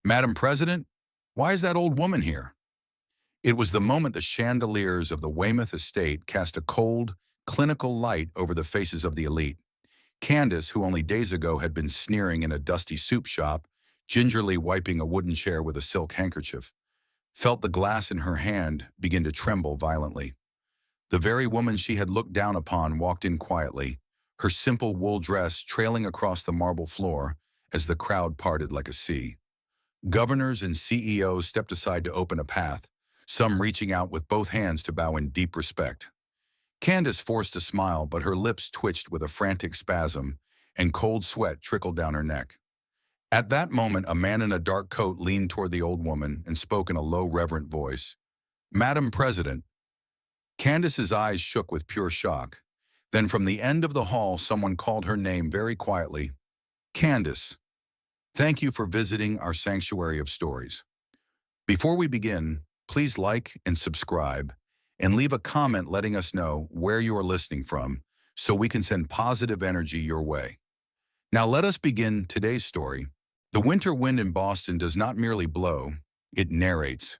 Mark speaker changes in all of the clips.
Speaker 1: Madam President, why is that old woman here? It was the moment the chandeliers of the Weymouth estate cast a cold, clinical light over the faces of the elite. Candace, who only days ago had been sneering in a dusty soup shop, gingerly wiping a wooden chair with a silk handkerchief, felt the glass in her hand begin to tremble violently. The very woman she had looked down upon walked in quietly, her simple wool dress trailing across the marble floor as the crowd parted like a sea. Governors and CEOs stepped aside to open a path, some reaching out with both hands to bow in deep respect. Candace forced a smile, but her lips twitched with a frantic spasm, and cold sweat trickled down her neck. At that moment, a man in a dark coat leaned toward the old woman and spoke in a low, reverent voice. "Madam President." Candace's eyes shook with pure shock. Then from the end of the hall, someone called her name very quietly. "Candace, thank you for visiting our sanctuary of stories. Before we begin, please like and subscribe, and leave a comment letting us know where you are listening from so we can send positive energy your way. Now let us begin today's story. The winter wind in Boston does not merely blow, it narrates.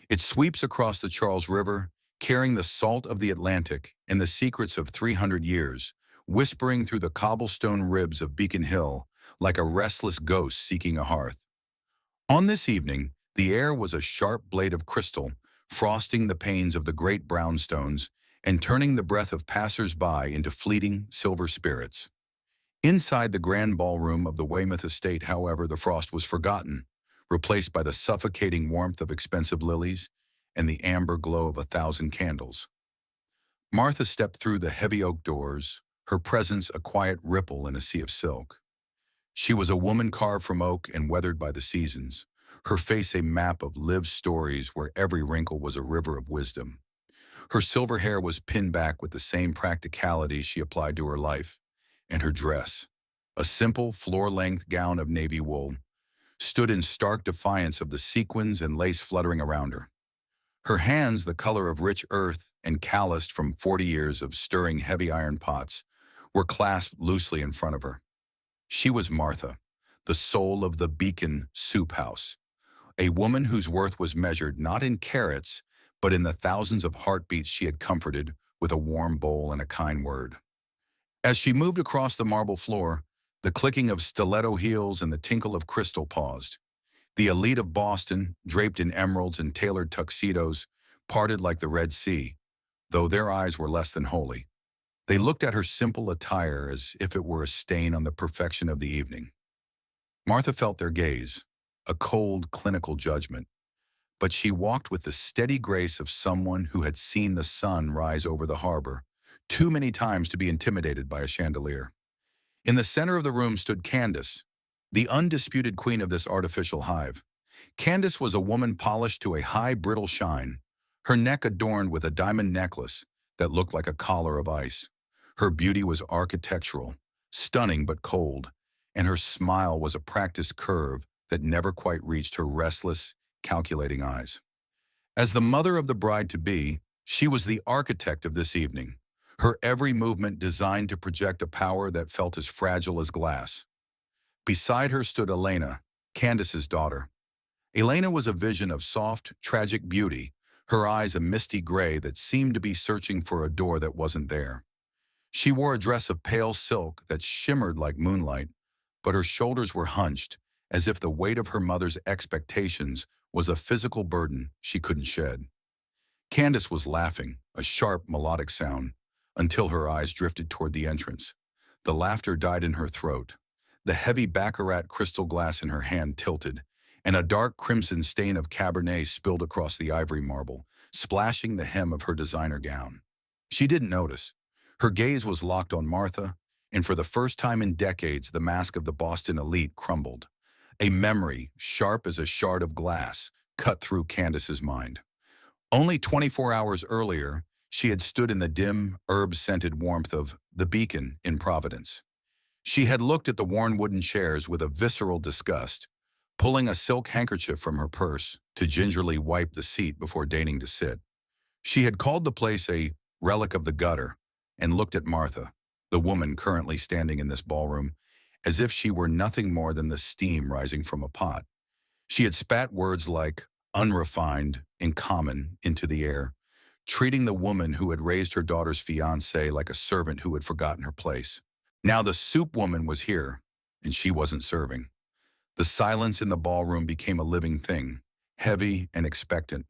Speaker 1: It sweeps across the Charles River, carrying the salt of the Atlantic and the secrets of 300 years, whispering through the cobblestone ribs of Beacon Hill like a restless ghost seeking a hearth. On this evening, the air was a sharp blade of crystal, frosting the panes of the great brownstones and turning the breath of passers-by into fleeting silver spirits. Inside the grand ballroom of the Weymouth estate, however, the frost was forgotten, replaced by the suffocating warmth of expensive lilies and the amber glow of 1,000 candles. Martha stepped through the heavy oak doors, her presence a quiet ripple in a sea of silk. She was a woman carved from oak and weathered by the seasons, her face a map of lived stories where every wrinkle was a river of wisdom. Her silver hair was pinned back with the same practicality she applied to her life, and her dress, a simple floor-length gown of navy wool, stood in stark defiance of the sequins and lace fluttering around her. Her hands, the color of rich earth and calloused from 40 years of stirring heavy iron pots, were clasped loosely in front of her. She was Martha, the soul of the Beacon Soup House, a woman whose worth was measured not in carats, but in the thousands of heartbeats she had comforted with a warm bowl and a kind word. As she moved across the marble floor, the clicking of stiletto heels and the tinkle of crystal paused. The elite of Boston, draped in emeralds and tailored tuxedos, parted like the Red Sea, though their eyes were less than holy. They looked at her simple attire as if it were a stain on the perfection of the evening. Martha felt their gaze, a cold, clinical judgment, but she walked with the steady grace of someone who had seen the sun rise over the harbor too many times to be intimidated by a chandelier. In the center of the room stood Candace, the undisputed queen of this artificial hive. Candace was a woman polished to a high, brittle shine, her neck adorned with a diamond necklace that looked like a collar of ice. Her beauty was architectural, stunning but cold, and her smile was a practiced curve that never quite reached her restless, calculating eyes. As the mother of the bride-to-be, she was the architect of this evening, her every movement designed to project a power that felt as fragile as glass. Beside her stood Elena, Candace's daughter. Elena was a vision of soft, tragic beauty, her eyes a misty gray that seemed to be searching for a door that wasn't there. She wore a dress of pale silk that shimmered like moonlight, but her shoulders were hunched, as if the weight of her mother's expectations was a physical burden she couldn't shed. Candace was laughing, a sharp, melodic sound, until her eyes drifted toward the entrance. The laughter died in her throat. The heavy baccarat crystal glass in her hand tilted, and a dark crimson stain of Cabernet spilled across the ivory marble, splashing the hem of her designer gown. She didn't notice. Her gaze was locked on Martha, and for the first time in decades, the mask of the Boston elite crumbled. A memory, sharp as a shard of glass, cut through Candace's mind. Only 24 hours earlier, she had stood in the dim, herb-scented warmth of the Beacon in Providence. She had looked at the worn wooden chairs with a visceral disgust, pulling a silk handkerchief from her purse to gingerly wipe the seat before deigning to sit. She had called the place a relic of the gutter and looked at Martha, the woman currently standing in this ballroom, as if she were nothing more than the steam rising from a pot. She had spat words like unrefined and common into the air, treating the woman who had raised her daughter's fiancé like a servant who had forgotten her place. Now the soup woman was here, and she wasn't serving. The silence in the ballroom became a living thing, heavy and expectant.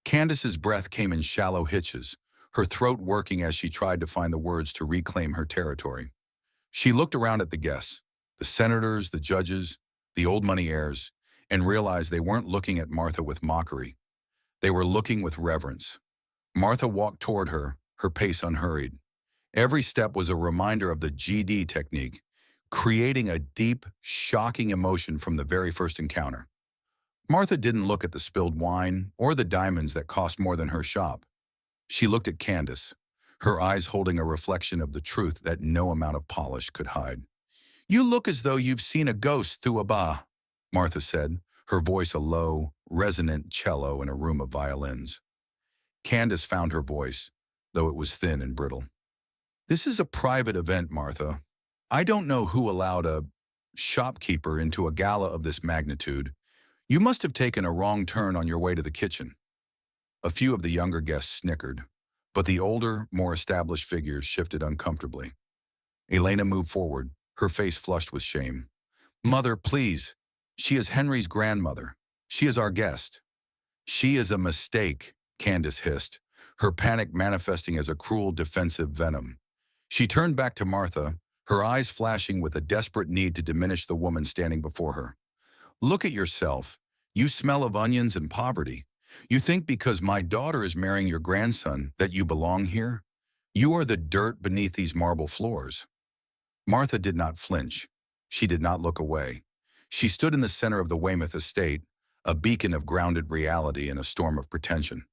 Speaker 1: Candace's breath came in shallow hitches, her throat working as she tried to find the words to reclaim her territory. She looked around at the guests, the senators, the judges, the old money heirs, and realized they weren't looking at Martha with mockery. They were looking with reverence. Martha walked toward her, her pace unhurried. Every step was a reminder of the GD technique, creating a deep, shocking emotion from the very first encounter. Martha didn't look at the spilled wine or the diamonds that cost more than her shop. She looked at Candace, her eyes holding a reflection of the truth that no amount of polish could hide. "You look as though you've seen a ghost through a bar," Martha said, her voice a low, resonant cello in a room of violins. Candace found her voice, though it was thin and brittle. "This is a private event, Martha. I don't know who allowed a shopkeeper into a gala of this magnitude. You must have taken a wrong turn on your way to the kitchen." A few of the younger guests snickered, but the older, more established figures shifted uncomfortably. Elena moved forward, her face flushed with shame. "Mother, please. She is Henry's grandmother. She is our guest." "She is a mistake," Candace hissed, her panic manifesting as a cruel defensive venom. She turned back to Martha, her eyes flashing with a desperate need to diminish the woman standing before her. "Look at yourself. You smell of onions and poverty. You think because my daughter is marrying your grandson that you belong here? You are the dirt beneath these marble floors." Martha did not flinch. She did not look away. She stood in the center of the Weymouth estate, a beacon of grounded reality in a storm of pretension.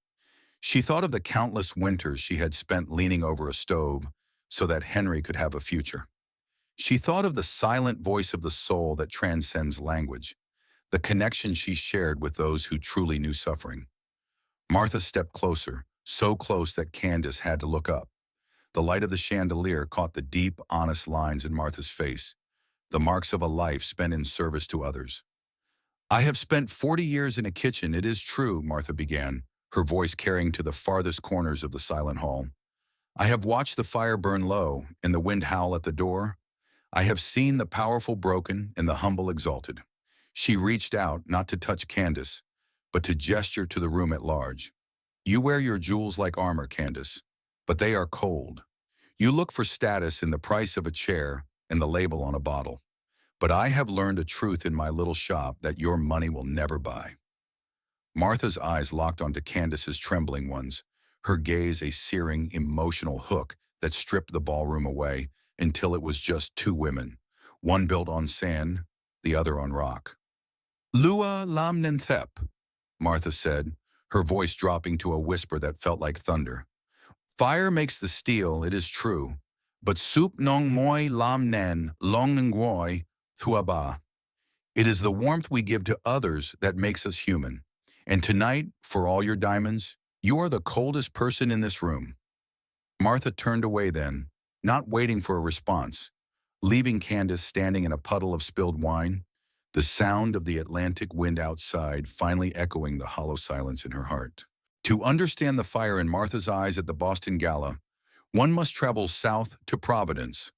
Speaker 1: She thought of the countless winters she had spent leaning over a stove so that Henry could have a future. She thought of the silent voice of the soul that transcends language, the connection she shared with those who truly knew suffering. Martha stepped closer, so close that Candace had to look up. The light of the chandelier caught the deep, honest lines in Martha's face, the marks of a life spent in service to others. "I have spent 40 years in a kitchen, it is true," Martha began, her voice carrying to the farthest corners of the silent hall. "I have watched the fire burn low and the wind howl at the door. I have seen the powerful broken and the humble exalted." She reached out, not to touch Candace, but to gesture to the room at large. "You wear your jewels like armor, Candace, but they are cold. You look for status in the price of a chair and the label on a bottle. But I have learned a truth in my little shop that your money will never buy." Martha's eyes locked onto Candace's trembling ones, her gaze a searing, emotional hook that stripped the ballroom away until it was just two women, one built on sand, the other on rock. "Lua lam nenthep," Martha said, her voice dropping to a whisper that felt like thunder. "Fire makes the steel, it is true, but soup nong moi lam nen long ngoi thuaba. It is the warmth we give to others that makes us human. And tonight, for all your diamonds, you are the coldest person in this room." Martha turned away then, not waiting for a response, leaving Candace standing in a puddle of spilled wine, the sound of the Atlantic wind outside finally echoing the hollow silence in her heart. To understand the fire in Martha's eyes at the Boston Gala, one must travel south to Providence,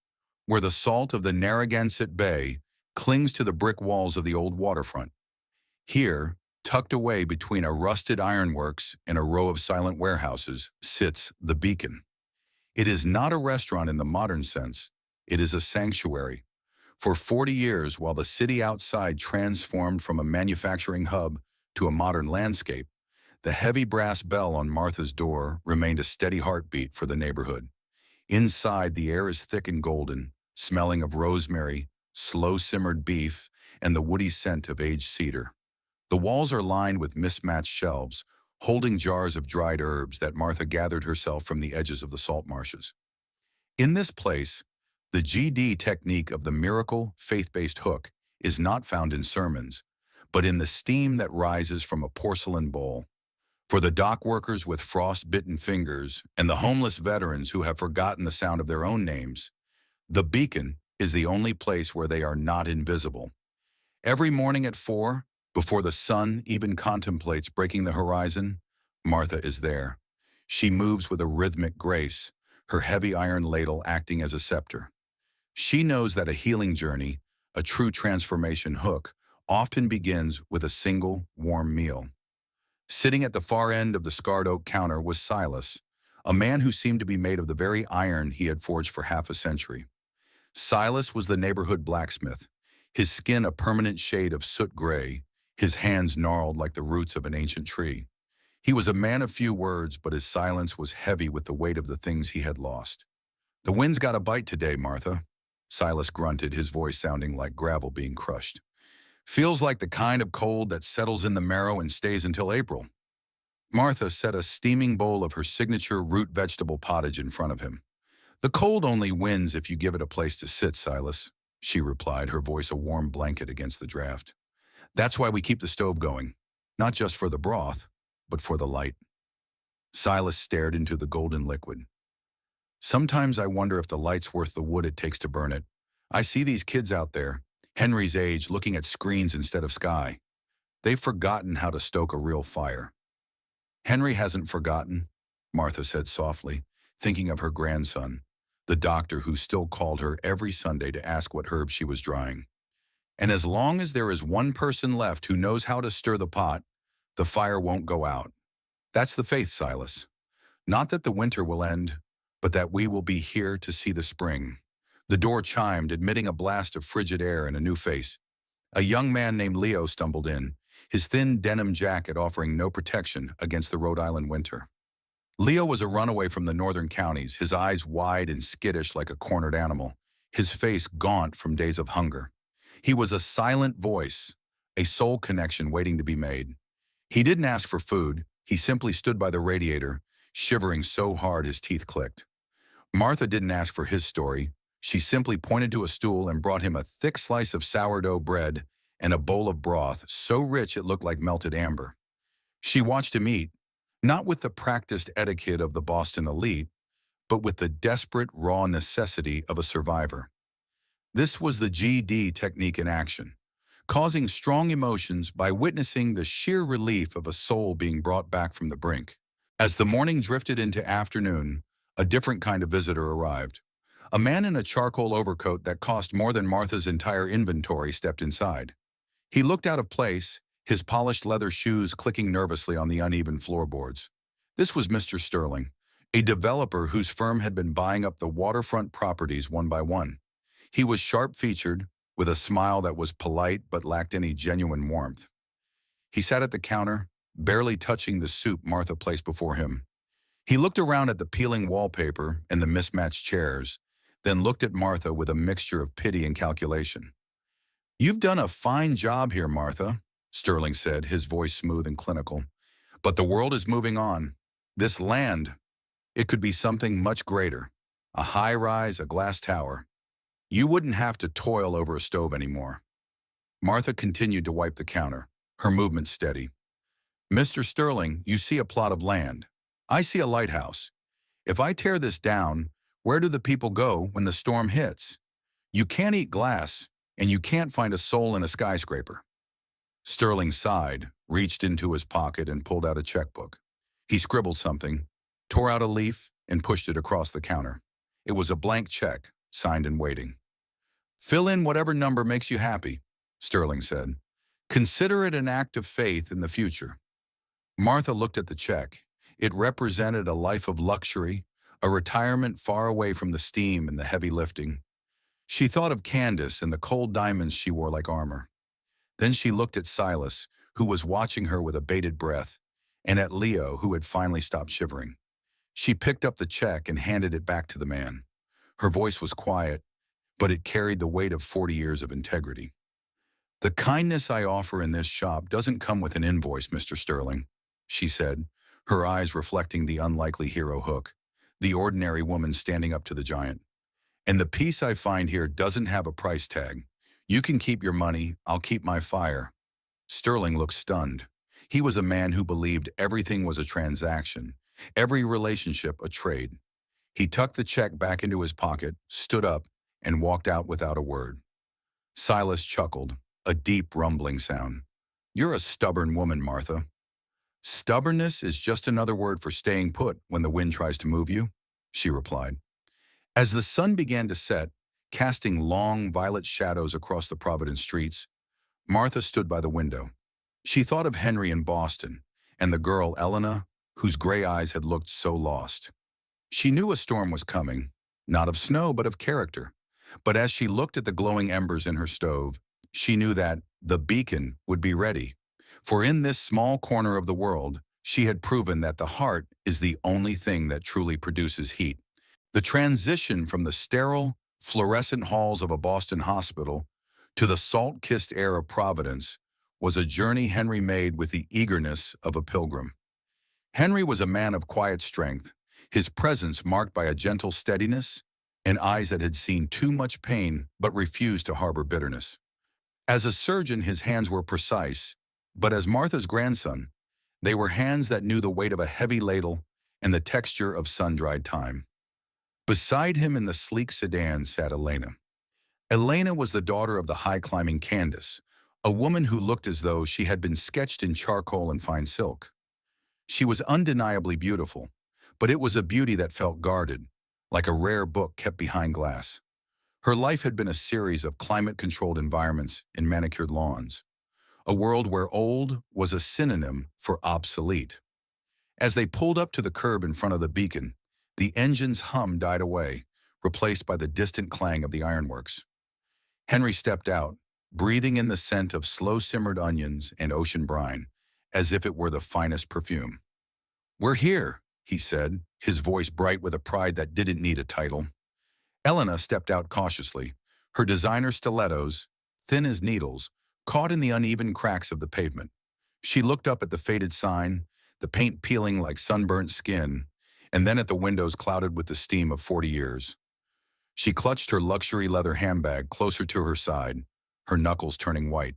Speaker 1: where the salt of the Narragansett Bay clings to the brick walls of the old waterfront. Here, tucked away between a rusted ironworks and a row of silent warehouses, sits the Beacon. It is not a restaurant in the modern sense. It is a sanctuary. For 40 years, while the city outside transformed from a manufacturing hub to a modern landscape, the heavy brass bell on Martha's door remained a steady heartbeat for the neighborhood. Inside, the air is thick and golden, smelling of rosemary, slow-simmered beef, and the woody scent of aged cedar. The walls are lined with mismatched shelves, holding jars of dried herbs that Martha gathered herself from the edges of the salt marshes. In this place, the GD technique of the miracle, faith-based hook is not found in sermons, but in the steam that rises from a porcelain bowl. For the dock workers with frost-bitten fingers and the homeless veterans who have forgotten the sound of their own names, the Beacon is the only place where they are not invisible. Every morning at 4, Before the sun even contemplates breaking the horizon, Martha is there. She moves with a rhythmic grace, her heavy iron ladle acting as a scepter. She knows that a healing journey, a true transformation hook, often begins with a single, warm meal. Sitting at the far end of the scarred oak counter was Silas, a man who seemed to be made of the very iron he had forged for half a century. Silas was the neighborhood blacksmith, his skin a permanent shade of soot gray, his hands gnarled like the roots of an ancient tree. He was a man of few words, but his silence was heavy with the weight of the things he had lost. "The wind's got a bite today, Martha," Silas grunted, his voice sounding like gravel being crushed. "Feels like the kind of cold that settles in the marrow and stays until April." Martha set a steaming bowl of her signature root vegetable pottage in front of him. "The cold only wins if you give it a place to sit, Silas," she replied, her voice a warm blanket against the draft. "That's why we keep the stove going, not just for the broth, but for the light." Silas stared into the golden liquid. "Sometimes I wonder if the light's worth the wood it takes to burn it. I see these kids out there, Henry's age, looking at screens instead of sky. They've forgotten how to stoke a real fire." "Henry hasn't forgotten," Martha said softly, thinking of her grandson, the doctor who still called her every Sunday to ask what herbs she was drying. "And as long as there is one person left who knows how to stir the pot, the fire won't go out. That's the faith, Silas. Not that the winter will end, but that we will be here to see the spring." The door chimed, admitting a blast of frigid air and a new face. A young man named Leo stumbled in, his thin denim jacket offering no protection against the Rhode Island winter. Leo was a runaway from the northern counties, his eyes wide and skittish like a cornered animal, his face gaunt from days of hunger. He was a silent voice, a soul connection waiting to be made. He didn't ask for food, he simply stood by the radiator, shivering so hard his teeth clicked. Martha didn't ask for his story. She simply pointed to a stool and brought him a thick slice of sourdough bread and a bowl of broth so rich it looked like melted amber. She watched him eat, not with the practiced etiquette of the Boston elite, but with the desperate, raw necessity of a survivor. This was the GD technique in action, causing strong emotions by witnessing the sheer relief of a soul being brought back from the brink. As the morning drifted into afternoon, a different kind of visitor arrived. A man in a charcoal overcoat that cost more than Martha's entire inventory stepped inside. He looked out of place, his polished leather shoes clicking nervously on the uneven floorboards. This was Mr. Sterling, a developer whose firm had been buying up the waterfront properties one by one. He was sharp-featured, with a smile that was polite but lacked any genuine warmth. He sat at the counter, barely touching the soup Martha placed before him. He looked around at the peeling wallpaper and the mismatched chairs, then looked at Martha with a mixture of pity and calculation. "You've done a fine job here, Martha," Sterling said, his voice smooth and clinical. "But the world is moving on. This land, it could be something much greater. A high-rise, a glass tower. You wouldn't have to toil over a stove anymore." Martha continued to wipe the counter, her movement steady. "Mr. Sterling, you see a plot of land. I see a lighthouse. If I tear this down, where do the people go when the storm hits? You can't eat glass, and you can't find a soul in a skyscraper." Sterling sighed, reached into his pocket and pulled out a checkbook. He scribbled something, tore out a leaf, and pushed it across the counter. It was a blank check, signed and waiting. "Fill in whatever number makes you happy," Sterling said. "Consider it an act of faith in the future." Martha looked at the check. It represented a life of luxury, a retirement far away from the steam and the heavy lifting. She thought of Candace and the cold diamonds she wore like armor. Then she looked at Silas, who was watching her with a bated breath, and at Leo, who had finally stopped shivering. She picked up the check and handed it back to the man. Her voice was quiet, but it carried the weight of 40 years of integrity. "The kindness I offer in this shop doesn't come with an invoice, Mr. Sterling," she said, her eyes reflecting the unlikely hero Hook, the ordinary woman standing up to the giant. "And the peace I find here doesn't have a price tag. You can keep your money, I'll keep my fire." Sterling looked stunned. He was a man who believed everything was a transaction, every relationship a trade. He tucked the check back into his pocket, stood up, and walked out without a word. Silas chuckled, a deep rumbling sound. You're a stubborn woman, Martha. Stubbornness is just another word for staying put when the wind tries to move you, she replied. As the sun began to set, casting long violet shadows across the Providence streets, Martha stood by the window. She thought of Henry in Boston and the girl Elena, whose gray eyes had looked so lost. She knew a storm was coming, not of snow but of character. But as she looked at the glowing embers in her stove, she knew that the beacon would be ready. For in this small corner of the world, she had proven that the heart is the only thing that truly produces heat. The transition from the sterile, fluorescent halls of a Boston hospital to the salt-kissed air of Providence was a journey Henry made with the eagerness of a pilgrim. Henry was a man of quiet strength, his presence marked by a gentle steadiness and eyes that had seen too much pain but refused to harbor bitterness. As a surgeon, his hands were precise, but as Martha's grandson, they were hands that knew the weight of a heavy ladle and the texture of sun-dried thyme. Beside him in the sleek sedan sat Elena. Elena was the daughter of the high-climbing Candace, a woman who looked as though she had been sketched in charcoal and fine silk. She was undeniably beautiful, but it was a beauty that felt guarded, like a rare book kept behind glass. Her life had been a series of climate-controlled environments and manicured lawns, a world where old was a synonym for obsolete. As they pulled up to the curb in front of the beacon, the engine's hum died away, replaced by the distant clang of the ironworks. Henry stepped out, breathing in the scent of slow-simmered onions and ocean brine, as if it were the finest perfume. "We're here," he said, his voice bright with a pride that didn't need a title. Elena stepped out cautiously, her designer stilettos, thin as needles, caught in the uneven cracks of the pavement. She looked up at the faded sign, the paint peeling like sunburnt skin, and then at the windows clouded with the steam of 40 years. She clutched her luxury leather handbag closer to her side, her knuckles turning white.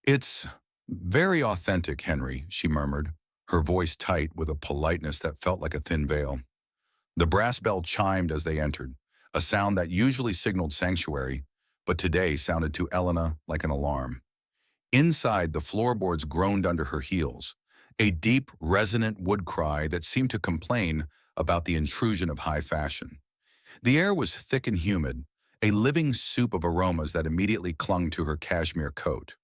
Speaker 1: "It's very authentic, Henry," she murmured, her voice tight with a politeness that felt like a thin veil. The brass bell chimed as they entered, a sound that usually signaled sanctuary, but today sounded to Elena like an alarm. Inside, the floorboards groaned under her heels, a deep, resonant wood cry that seemed to complain about the intrusion of high fashion. The air was thick and humid, a living soup of aromas that immediately clung to her cashmere coat.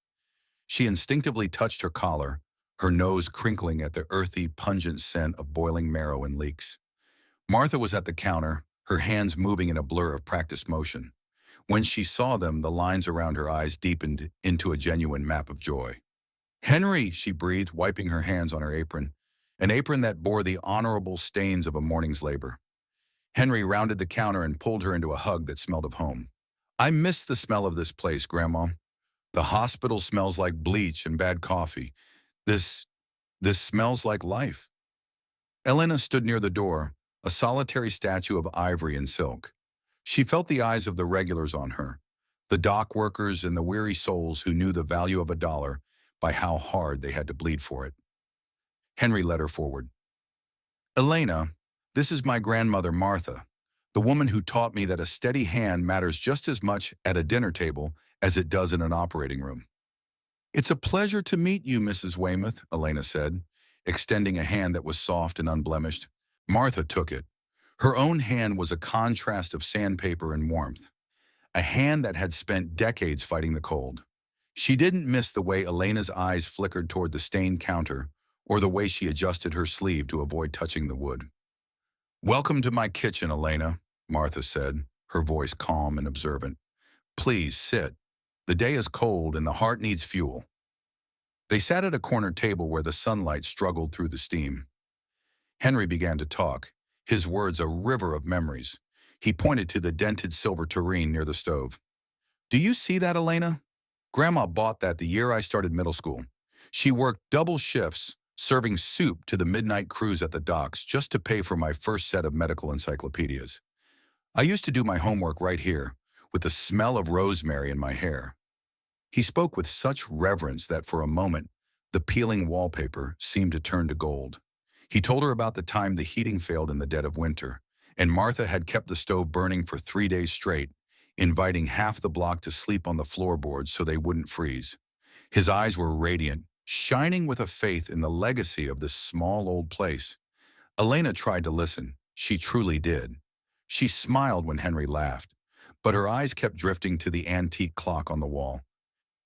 Speaker 1: She instinctively touched her collar, her nose crinkling at the earthy, pungent scent of boiling marrow and leeks. Martha was at the counter, her hands moving in a blur of practiced motion. When she saw them, the lines around her eyes deepened into a genuine map of joy. "Henry," she breathed, wiping her hands on her apron, an apron that bore the honorable stains of a morning's labor. Henry rounded the counter and pulled her into a hug that smelled of home. "I miss the smell of this place, Grandma. The hospital smells like bleach and bad coffee. This, this smells like life." Elena stood near the door, a solitary statue of ivory and silk. She felt the eyes of the regulars on her, the dock workers and the weary souls who knew the value of a dollar by how hard they had to bleed for it. Henry led her forward. "Elena, this is my grandmother Martha, the woman who taught me that a steady hand matters just as much at a dinner table as it does in an operating room." "It's a pleasure to meet you, Mrs. Weymouth," Elena said, extending a hand that was soft and unblemished. Martha took it. Her own hand was a contrast of sandpaper and warmth, a hand that had spent decades fighting the cold. She didn't miss the way Elena's eyes flickered toward the stained counter or the way she adjusted her sleeve to avoid touching the wood. "Welcome to my kitchen, Elena," Martha said, her voice calm and observant. "Please sit. The day is cold and the heart needs fuel." They sat at a corner table where the sunlight struggled through the steam. Henry began to talk, his words a river of memories. He pointed to the dented silver tureen near the stove. "Do you see that, Elena? Grandma bought that the year I started middle school. She worked double shifts, serving soup to the midnight crews at the docks just to pay for my first set of medical encyclopedias. I used to do my homework right here, with the smell of rosemary in my hair." He spoke with such reverence that for a moment, the peeling wallpaper seemed to turn to gold. He told her about the time the heating failed in the dead of winter, and Martha had kept the stove burning for 3 days straight, inviting half the block to sleep on the floorboards so they wouldn't freeze. His eyes were radiant, shining with a faith in the legacy of this small old place. Elena tried to listen. She truly did. She smiled when Henry laughed, but her eyes kept drifting to the antique clock on the wall.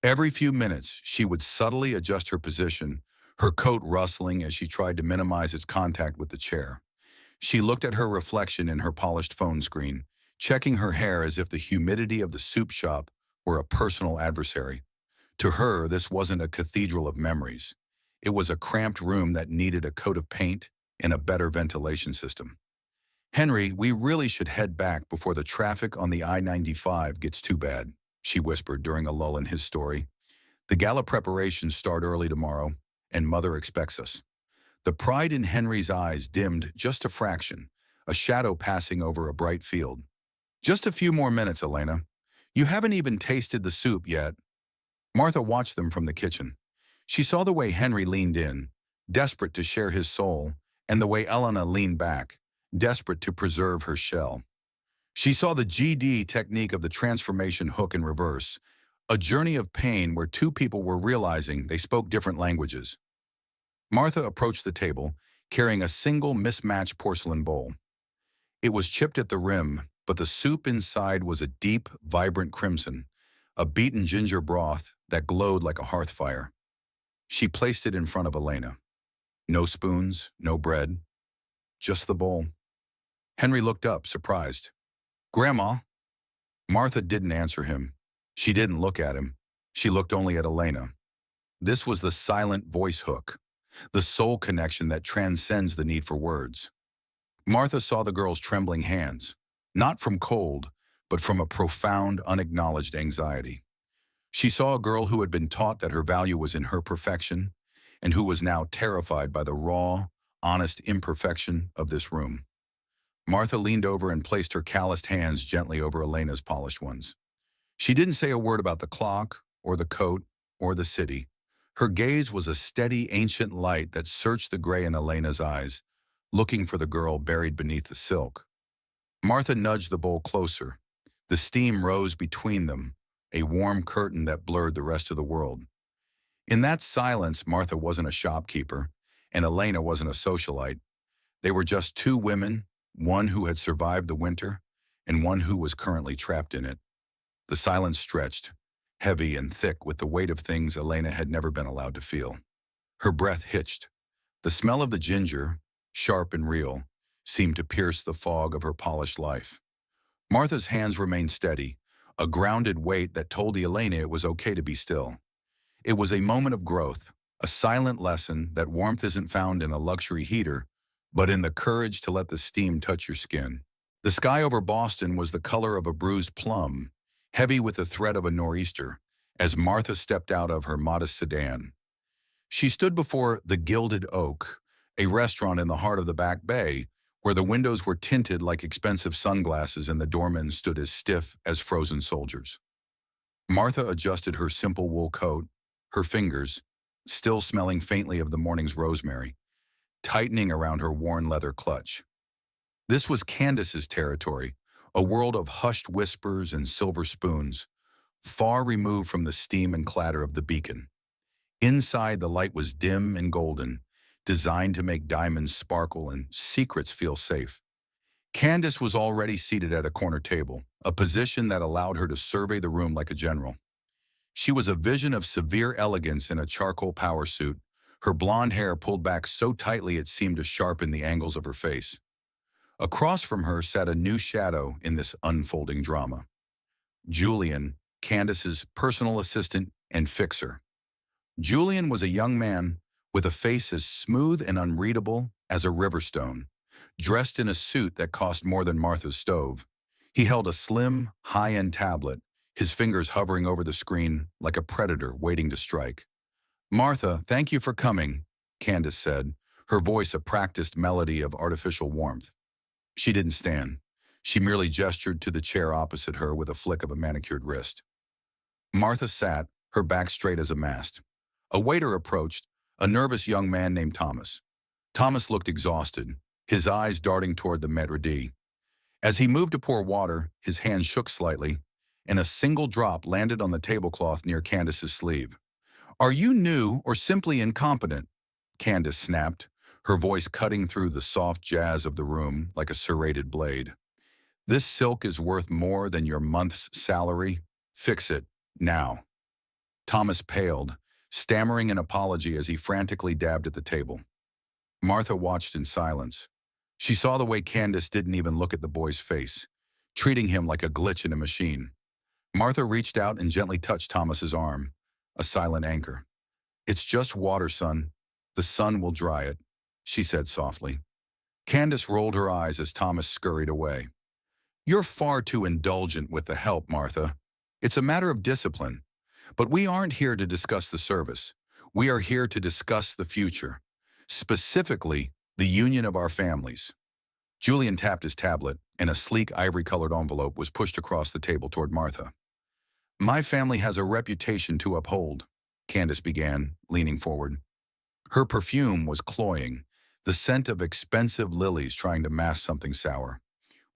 Speaker 1: Every few minutes, she would subtly adjust her position, her coat rustling as she tried to minimize its contact with the chair. She looked at her reflection in her polished phone screen, checking her hair as if the humidity of the soup shop were a personal adversary. To her, this wasn't a cathedral of memories. It was a cramped room that needed a coat of paint and a better ventilation system. "Henry, we really should head back before the traffic on the I-95 gets too bad," she whispered during a lull in his story. "The gala preparations start early tomorrow, and Mother expects us." The pride in Henry's eyes dimmed just a fraction, a shadow passing over a bright field. "Just a few more minutes, Elena. You haven't even tasted the soup yet." Martha watched them from the kitchen. She saw the way Henry leaned in, desperate to share his soul, and the way Elena leaned back, desperate to preserve her shell. She saw the GD technique of the transformation hook in reverse, a journey of pain where two people were realizing they spoke different languages. Martha approached the table, carrying a single mismatched porcelain bowl. It was chipped at the rim, but the soup inside was a deep, vibrant crimson, a beaten ginger broth that glowed like a hearth fire. She placed it in front of Elena. No spoons, no bread, just the bowl. Henry looked up, surprised. "Grandma?" Martha didn't answer him. She didn't look at him. She looked only at Elena. This was the silent voice hook, the soul connection that transcends the need for words. Martha saw the girl's trembling hands, not from cold, but from a profound, unacknowledged anxiety. She saw a girl who had been taught that her value was in her perfection, and who was now terrified by the raw, honest imperfection of this room. Martha leaned over and placed her calloused hands gently over Elena's polished ones. She didn't say a word about the clock, or the coat, or the city. Her gaze was a steady, ancient light that searched the gray in Elena's eyes, looking for the girl buried beneath the silk. Martha nudged the bowl closer. The steam rose between them, a warm curtain that blurred the rest of the world. In that silence, Martha wasn't a shopkeeper, and Elena wasn't a socialite. They were just two women, one who had survived the winter, and one who was currently trapped in it. The silence stretched, heavy and thick with the weight of things Elena had never been allowed to feel. Her breath hitched. The smell of the ginger, sharp and real, seemed to pierce the fog of her polished life. Martha's hands remained steady, a grounded weight that told Elena it was okay to be still. It was a moment of growth, a silent lesson that warmth isn't found in a luxury heater, but in the courage to let the steam touch your skin. The sky over Boston was the color of a bruised plum, heavy with the threat of a nor'easter, as Martha stepped out of her modest sedan. She stood before the Gilded Oak, a restaurant in the heart of the Back Bay, where the windows were tinted like expensive sunglasses and the doormen stood as stiff as frozen soldiers. Martha adjusted her simple wool coat, her fingers, still smelling faintly of the morning's rosemary, tightening around her worn leather clutch. This was Candace's territory, a world of hushed whispers and silver spoons, far removed from the steam and clatter of the beacon. Inside, the light was dim and golden, designed to make diamonds sparkle and secrets feel safe. Candace was already seated at a corner table, a position that allowed her to survey the room like a general. She was a vision of severe elegance in a charcoal power suit, her blonde hair pulled back so tightly it seemed to sharpen the angles of her face. Across from her sat a new shadow in this unfolding drama. Julian, Candace's personal assistant and fixer. Julian was a young man with a face as smooth and unreadable as a riverstone, dressed in a suit that cost more than Martha's stove. He held a slim, high-end tablet, his fingers hovering over the screen like a predator waiting to strike. "Martha, thank you for coming," Candace said, her voice a practiced melody of artificial warmth. She didn't stand. She merely gestured to the chair opposite her with a flick of a manicured wrist. Martha sat, her back straight as a mast. A waiter approached, a nervous young man named Thomas. Thomas looked exhausted, his eyes darting toward the maître d'. As he moved to pour water, his hand shook slightly, and a single drop landed on the tablecloth near Candace's sleeve. Are you new or simply incompetent? Candace snapped, her voice cutting through the soft jazz of the room like a serrated blade. This silk is worth more than your month's salary. Fix it, now. Thomas paled, stammering an apology as he frantically dabbed at the table. Martha watched in silence. She saw the way Candace didn't even look at the boy's face, treating him like a glitch in a machine. Martha reached out and gently touched Thomas's arm, a silent anchor. It's just water, son. The sun will dry it, she said softly. Candace rolled her eyes as Thomas scurried away. You're far too indulgent with the help, Martha. It's a matter of discipline. But we aren't here to discuss the service. We are here to discuss the future, specifically the union of our families. Julian tapped his tablet, and a sleek ivory-colored envelope was pushed across the table toward Martha. My family has a reputation to uphold, Candace began, leaning forward. Her perfume was cloying, the scent of expensive lilies trying to mask something sour.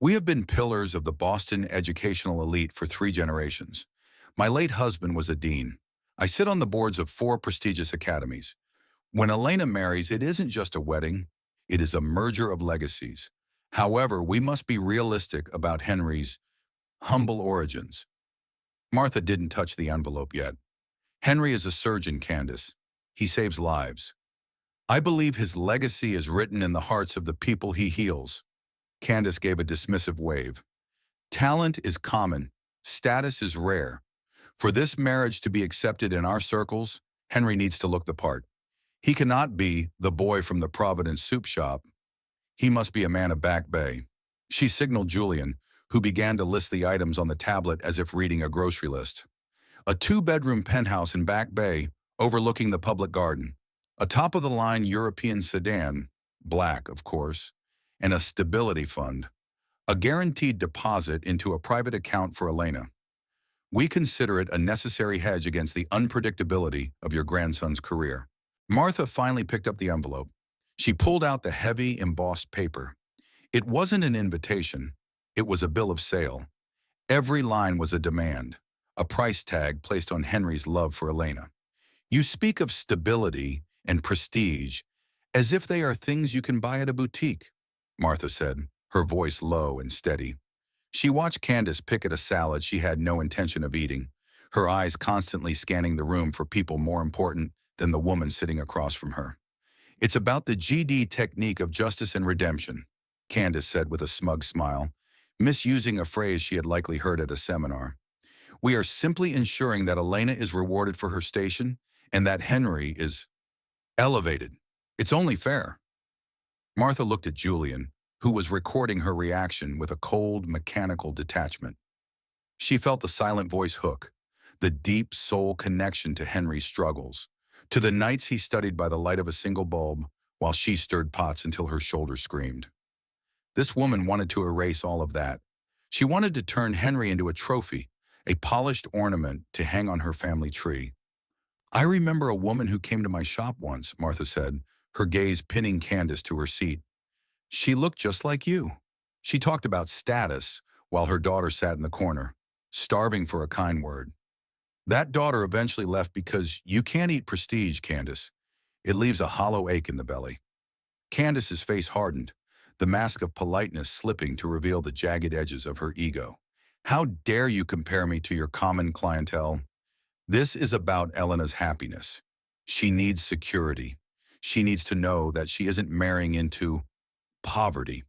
Speaker 1: We have been pillars of the Boston educational elite for 3 generations. My late husband was a dean. I sit on the boards of 4 prestigious academies. When Elena marries, it isn't just a wedding, it is a merger of legacies. However, we must be realistic about Henry's humble origins. Martha didn't touch the envelope yet. Henry is a surgeon, Candace. He saves lives. I believe his legacy is written in the hearts of the people he heals. Candace gave a dismissive wave. Talent is common. Status is rare. For this marriage to be accepted in our circles, Henry needs to look the part. He cannot be the boy from the Providence soup shop. He must be a man of Back Bay. She signaled Julian, who began to list the items on the tablet as if reading a grocery list. A 2-bedroom penthouse in Back Bay, overlooking the public garden. A top-of-the-line European sedan, black, of course, and a stability fund. A guaranteed deposit into a private account for Elena. We consider it a necessary hedge against the unpredictability of your grandson's career. Martha finally picked up the envelope. She pulled out the heavy, embossed paper. It wasn't an invitation. It was a bill of sale. Every line was a demand, a price tag placed on Henry's love for Elena. You speak of stability and prestige as if they are things you can buy at a boutique, Martha said, her voice low and steady. She watched Candace pick at a salad she had no intention of eating, her eyes constantly scanning the room for people more important than the woman sitting across from her. It's about the GD technique of justice and redemption, Candace said with a smug smile, misusing a phrase she had likely heard at a seminar. We are simply ensuring that Elena is rewarded for her station and that Henry is elevated. It's only fair. Martha looked at Julian, who was recording her reaction with a cold, mechanical detachment. She felt the silent voice hook, the deep soul connection to Henry's struggles, to the nights he studied by the light of a single bulb while she stirred pots until her shoulders screamed. This woman wanted to erase all of that. She wanted to turn Henry into a trophy, a polished ornament to hang on her family tree. I remember a woman who came to my shop once, Martha said, her gaze pinning Candace to her seat. She looked just like you. She talked about status while her daughter sat in the corner, starving for a kind word. That daughter eventually left because you can't eat prestige, Candace. It leaves a hollow ache in the belly. Candace's face hardened, the mask of politeness slipping to reveal the jagged edges of her ego. How dare you compare me to your common clientele? This is about Elena's happiness. She needs security. She needs to know that she isn't marrying into poverty.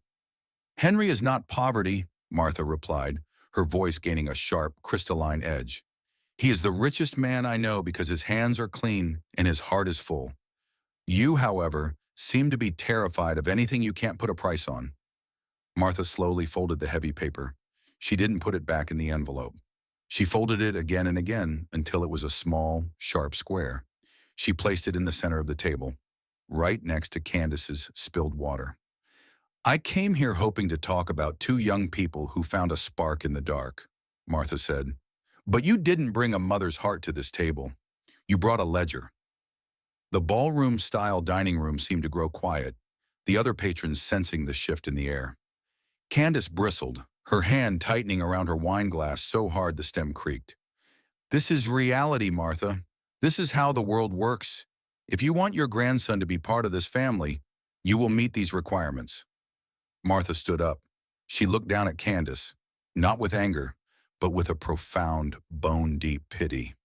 Speaker 1: Henry is not poverty, Martha replied, her voice gaining a sharp, crystalline edge. He is the richest man I know because his hands are clean and his heart is full. You, however, seem to be terrified of anything you can't put a price on. Martha slowly folded the heavy paper. She didn't put it back in the envelope. She folded it again and again until it was a small, sharp square. She placed it in the center of the table, right next to Candace's spilled water. I came here hoping to talk about 2 young people who found a spark in the dark, Martha said. But you didn't bring a mother's heart to this table. You brought a ledger. The ballroom-style dining room seemed to grow quiet, the other patrons sensing the shift in the air. Candace bristled, her hand tightening around her wine glass so hard the stem creaked. This is reality, Martha. This is how the world works. If you want your grandson to be part of this family, you will meet these requirements. Martha stood up. She looked down at Candace, not with anger, but with a profound, bone-deep pity.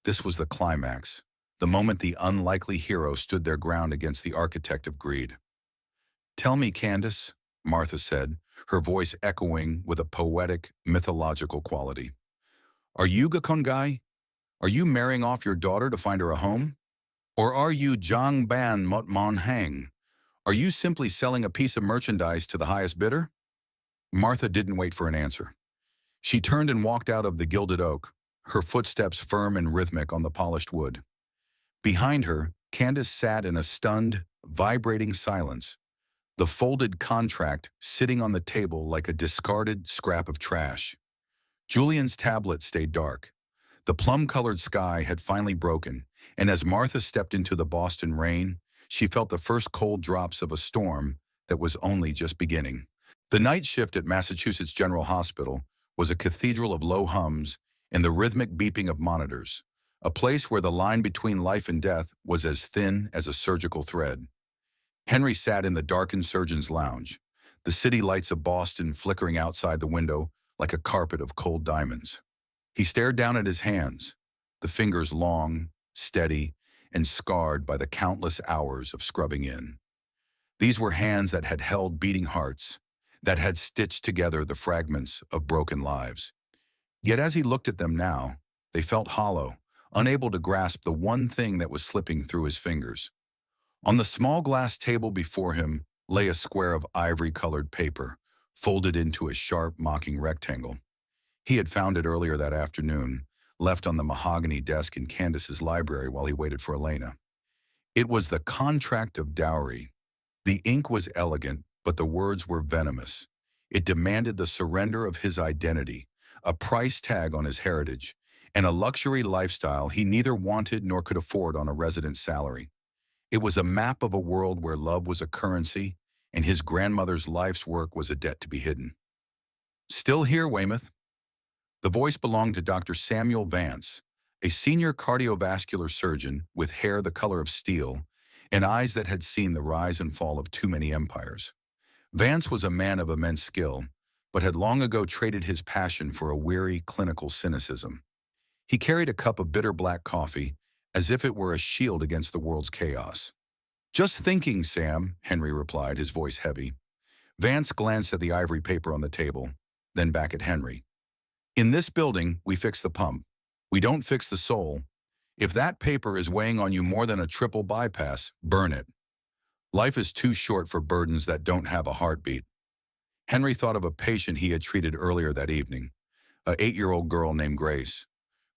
Speaker 1: This was the climax, the moment the unlikely hero stood their ground against the architect of greed. "Tell me, Candace," Martha said, her voice echoing with a poetic, mythological quality. "Are you Gakongai? Are you marrying off your daughter to find her a home? Or are you Zhang Ban Mot Mon Hang? Are you simply selling a piece of merchandise to the highest bidder?" Martha didn't wait for an answer. She turned and walked out of the gilded oak, her footsteps firm and rhythmic on the polished wood. Behind her, Candace sat in a stunned, vibrating silence, the folded contract sitting on the table like a discarded scrap of trash. Julian's tablet stayed dark. The plum-colored sky had finally broken, and as Martha stepped into the Boston rain, she felt the first cold drops of a storm that was only just beginning. The night shift at Massachusetts General Hospital was a cathedral of low hums and the rhythmic beeping of monitors, a place where the line between life and death was as thin as a surgical thread. Henry sat in the darkened surgeon's lounge, the city lights of Boston flickering outside the window like a carpet of cold diamonds. He stared down at his hands, the fingers long, steady, and scarred by the countless hours of scrubbing in. These were hands that had held beating hearts, that had stitched together the fragments of broken lives. Yet as he looked at them now, they felt hollow, unable to grasp the one thing that was slipping through his fingers. On the small glass table before him lay a square of ivory-colored paper, folded into a sharp, mocking rectangle. He had found it earlier that afternoon, left on the mahogany desk in Candace's library while he waited for Elena. It was the contract of dowry. The ink was elegant, but the words were venomous. It demanded the surrender of his identity, a price tag on his heritage, and a luxury lifestyle he neither wanted nor could afford on a resident's salary. It was a map of a world where love was a currency, and his grandmother's life's work was a debt to be hidden. "Still here, Weymouth." The voice belonged to Dr. Samuel Vance, a senior cardiovascular surgeon with hair the color of steel and eyes that had seen the rise and fall of too many empires. Vance was a man of immense skill, but had long ago traded his passion for a weary, clinical cynicism. He carried a cup of bitter black coffee as if it were a shield against the world's chaos. "Just thinking, Sam," Henry replied, his voice heavy. Vance glanced at the ivory paper on the table, then back at Henry. "In this building, we fix the pump. We don't fix the soul. If that paper is weighing on you more than a triple bypass, burn it. Life is too short for burdens that don't have a heartbeat." Henry thought of a patient he had treated earlier that evening, an 8-year-old girl named Grace.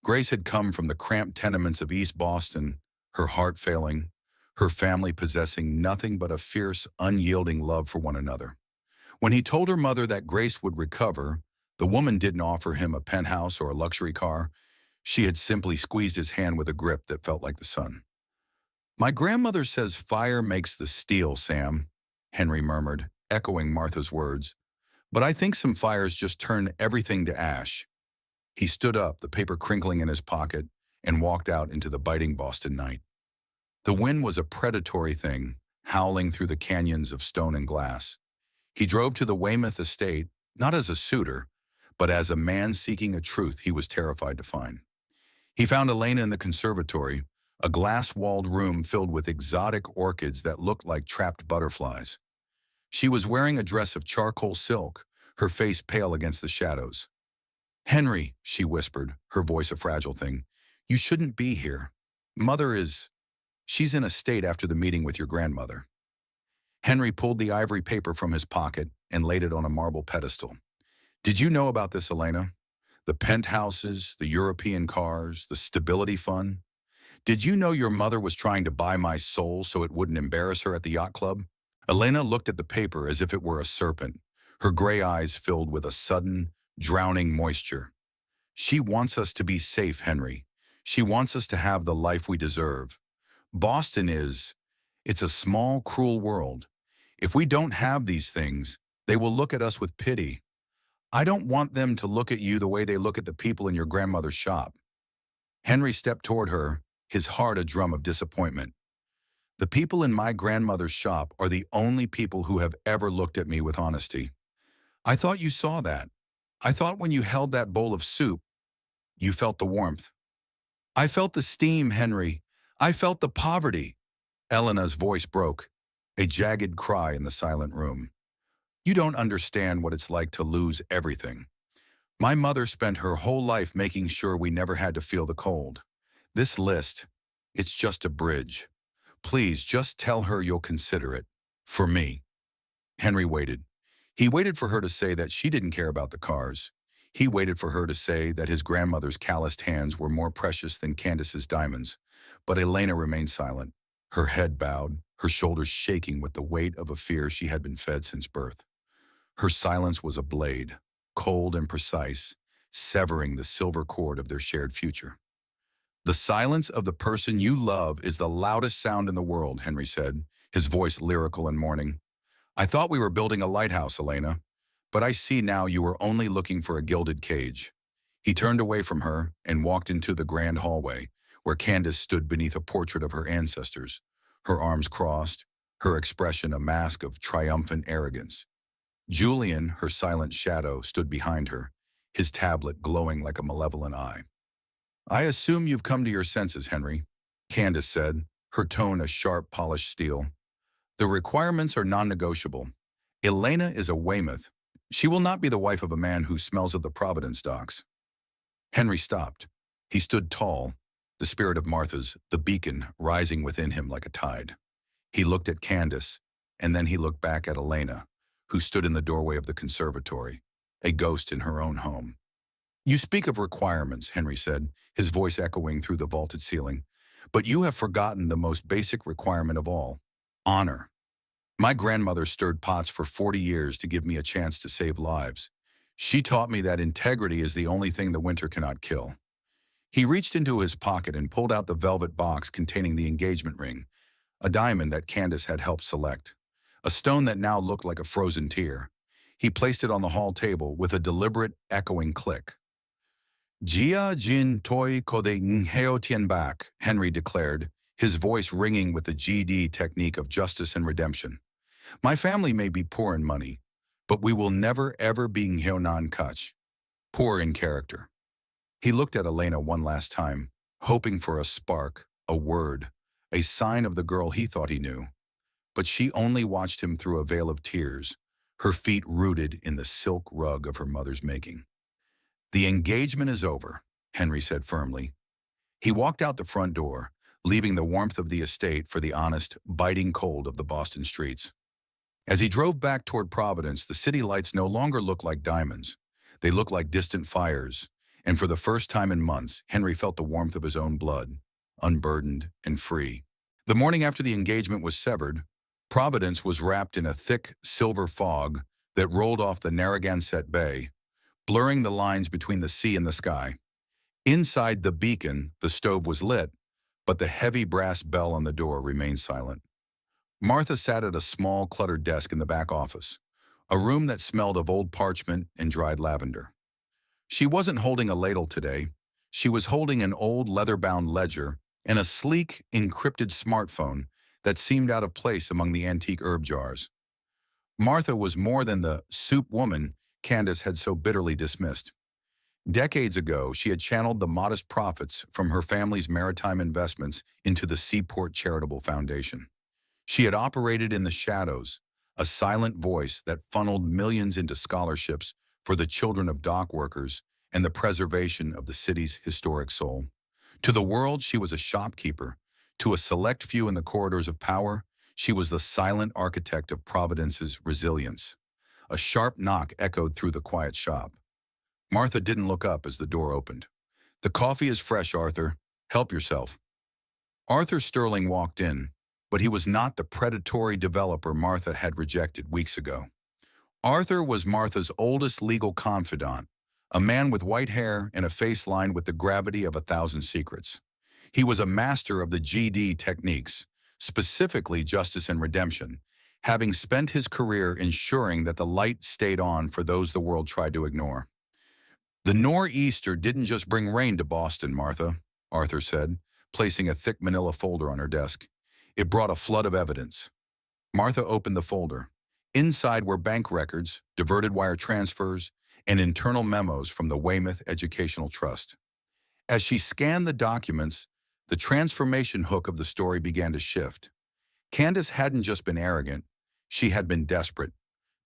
Speaker 1: Grace had come from the cramped tenements of East Boston, her heart failing, her family possessing nothing but a fierce, unyielding love for one another. When he told her mother that Grace would recover, the woman didn't offer him a penthouse or a luxury car. She had simply squeezed his hand with a grip that felt like the sun. "My grandmother says fire makes the steel, Sam," Henry murmured, echoing Martha's words. "But I think some fires just turn everything to ash." He stood up, the paper crinkling in his pocket, and walked out into the biting Boston night. The wind was a predatory thing, howling through the canyons of stone and glass. He drove to the Weymouth estate, not as a suitor, but as a man seeking a truth he was terrified to find. He found Elena in the conservatory, a glass-walled room filled with exotic orchids that looked like trapped butterflies. She was wearing a dress of charcoal silk, her face pale against the shadows. "Henry," she whispered, her voice a fragile thing, "you shouldn't be here. Mother is... she's in a state after the meeting with your grandmother." Henry pulled the ivory paper from his pocket and laid it on a marble pedestal. "Did you know about this, Elena? The penthouses, the European cars, the stability fund? Did you know your mother was trying to buy my soul so it wouldn't embarrass her at the yacht club?" Elena looked at the paper as if it were a serpent, her gray eyes filled with a sudden, drowning moisture. "She wants us to be safe, Henry. She wants us to have the life we deserve. Boston is... it's a small, cruel world. If we don't have these things, they will look at us with pity. I don't want them to look at you the way they look at the people in your grandmother's shop." Henry stepped toward her, his heart a drum of disappointment. The people in my grandmother's shop are the only people who have ever looked at me with honesty. I thought you saw that. I thought when you held that bowl of soup, you felt the warmth. I felt the steam, Henry. I felt the poverty. Elena's voice broke, a jagged cry in the silent room. You don't understand what it's like to lose everything. My mother spent her whole life making sure we never had to feel the cold. This list, it's just a bridge. Please just tell her you'll consider it. For me. Henry waited. He waited for her to say that she didn't care about the cars. He waited for her to say that his grandmother's calloused hands were more precious than Candace's diamonds. But Elena remained silent, her head bowed, her shoulders shaking with the weight of a fear she had been fed since birth. Her silence was a blade, cold and precise, severing the silver cord of their shared future. The silence of the person you love is the loudest sound in the world, Henry said, his voice lyrical and mourning. I thought we were building a lighthouse, Elena, but I see now you were only looking for a gilded cage. He turned away from her and walked into the grand hallway, where Candace stood beneath a portrait of her ancestors, her arms crossed, her expression a mask of triumphant arrogance. Julian, her silent shadow, stood behind her, his tablet glowing like a malevolent eye. I assume you've come to your senses, Henry, Candace said, her tone a sharp, polished steel. The requirements are non-negotiable. Elena is a Weymouth. She will not be the wife of a man who smells of the Providence docks. Henry stopped. He stood tall, the spirit of Martha's, the beacon, rising within him like a tide. He looked at Candace, and then he looked back at Elena, who stood in the doorway of the conservatory, a ghost in her own home. You speak of requirements, Henry said, his voice echoing through the vaulted ceiling, but you have forgotten the most basic requirement of all, honor. My grandmother stirred pots for 40 years to give me a chance to save lives. She taught me that integrity is the only thing the winter cannot kill. He reached into his pocket and pulled out the velvet box containing the engagement ring, a diamond that Candace had helped select, a stone that now looked like a frozen tear. He placed it on the hall table with a deliberate, echoing click. Jia Jin Toi Kode Nheo Tien Bak, Henry declared, his voice ringing with the GD technique of justice and redemption. My family may be poor in money, but we will never ever be Nheo Nan Kach, poor in character. He looked at Elena one last time, hoping for a spark, a word, a sign of the girl he thought he knew. But she only watched him through a veil of tears, her feet rooted in the silk rug of her mother's making. The engagement is over, Henry said firmly. He walked out the front door, leaving the warmth of the estate for the honest, biting cold of the Boston streets. As he drove back toward Providence, the city lights no longer looked like diamonds. They looked like distant fires, and for the first time in months, Henry felt the warmth of his own blood, unburdened and free. The morning after the engagement was severed, Providence was wrapped in a thick, silver fog that rolled off the Narragansett Bay, blurring the lines between the sea and the sky. Inside the beacon, the stove was lit, but the heavy brass bell on the door remained silent. Martha sat at a small, cluttered desk in the back office, a room that smelled of old parchment and dried lavender. She wasn't holding a ladle today. She was holding an old leather-bound ledger and a sleek, encrypted smartphone that seemed out of place among the antique herb jars. Martha was more than the soup woman Candace had so bitterly dismissed. Decades ago, she had channeled the modest profits from her family's maritime investments into the Seaport Charitable Foundation. She had operated in the shadows, a silent voice that funneled millions into scholarships for the children of dock workers and the preservation of the city's historic soul. To the world, she was a shopkeeper. To a select few in the corridors of power, she was the silent architect of Providence's resilience. A sharp knock echoed through the quiet shop. Martha didn't look up as the door opened. The coffee is fresh, Arthur. Help yourself. Arthur Sterling walked in, but he was not the predatory developer Martha had rejected weeks ago. Arthur was Martha's oldest legal confidant, a man with white hair and a face lined with the gravity of 1,000 secrets. He was a master of the GD techniques, specifically justice and redemption, having spent his career ensuring that the light stayed on for those the world tried to ignore. The nor'easter didn't just bring rain to Boston, Martha, Arthur said, placing a thick manila folder on her desk. It brought a flood of evidence. Martha opened the folder. Inside were bank records, diverted wire transfers, and internal memos from the Weymouth Educational Trust. As she scanned the documents, the transformation hook of the story began to shift. Candace hadn't just been arrogant, she had been desperate.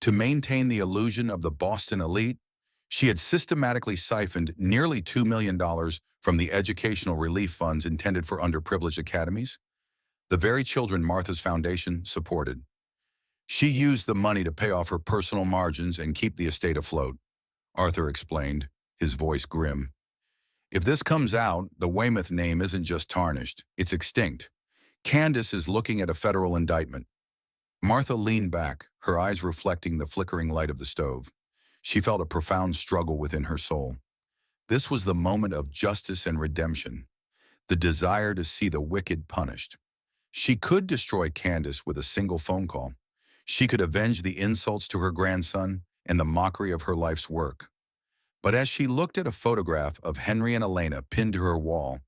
Speaker 1: To maintain the illusion of the Boston elite, she had systematically siphoned nearly $2 million from the educational relief funds intended for underprivileged academies, the very children Martha's foundation supported. She used the money to pay off her personal margins and keep the estate afloat, Arthur explained, his voice grim. If this comes out, the Weymouth name isn't just tarnished, it's extinct. Candace is looking at a federal indictment. Martha leaned back, her eyes reflecting the flickering light of the stove. She felt a profound struggle within her soul. This was the moment of justice and redemption, the desire to see the wicked punished. She could destroy Candace with a single phone call. She could avenge the insults to her grandson and the mockery of her life's work. But as she looked at a photograph of Henry and Elena pinned to her wall,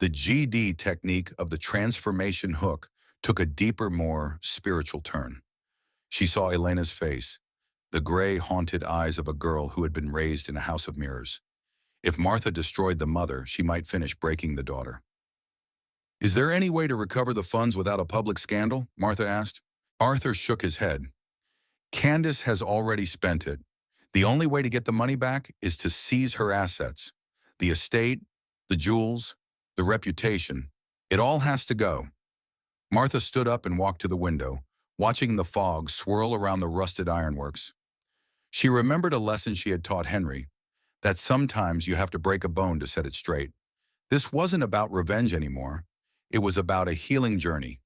Speaker 1: the GD technique of the transformation hook took a deeper, more spiritual turn. She saw Elena's face, the gray, haunted eyes of a girl who had been raised in a house of mirrors. If Martha destroyed the mother, she might finish breaking the daughter. Is there any way to recover the funds without a public scandal? Martha asked. Arthur shook his head. Candace has already spent it. The only way to get the money back is to seize her assets. The estate, the jewels, the reputation. It all has to go. Martha stood up and walked to the window, watching the fog swirl around the rusted ironworks. She remembered a lesson she had taught Henry, that sometimes you have to break a bone to set it straight. This wasn't about revenge anymore. It was about a healing journey.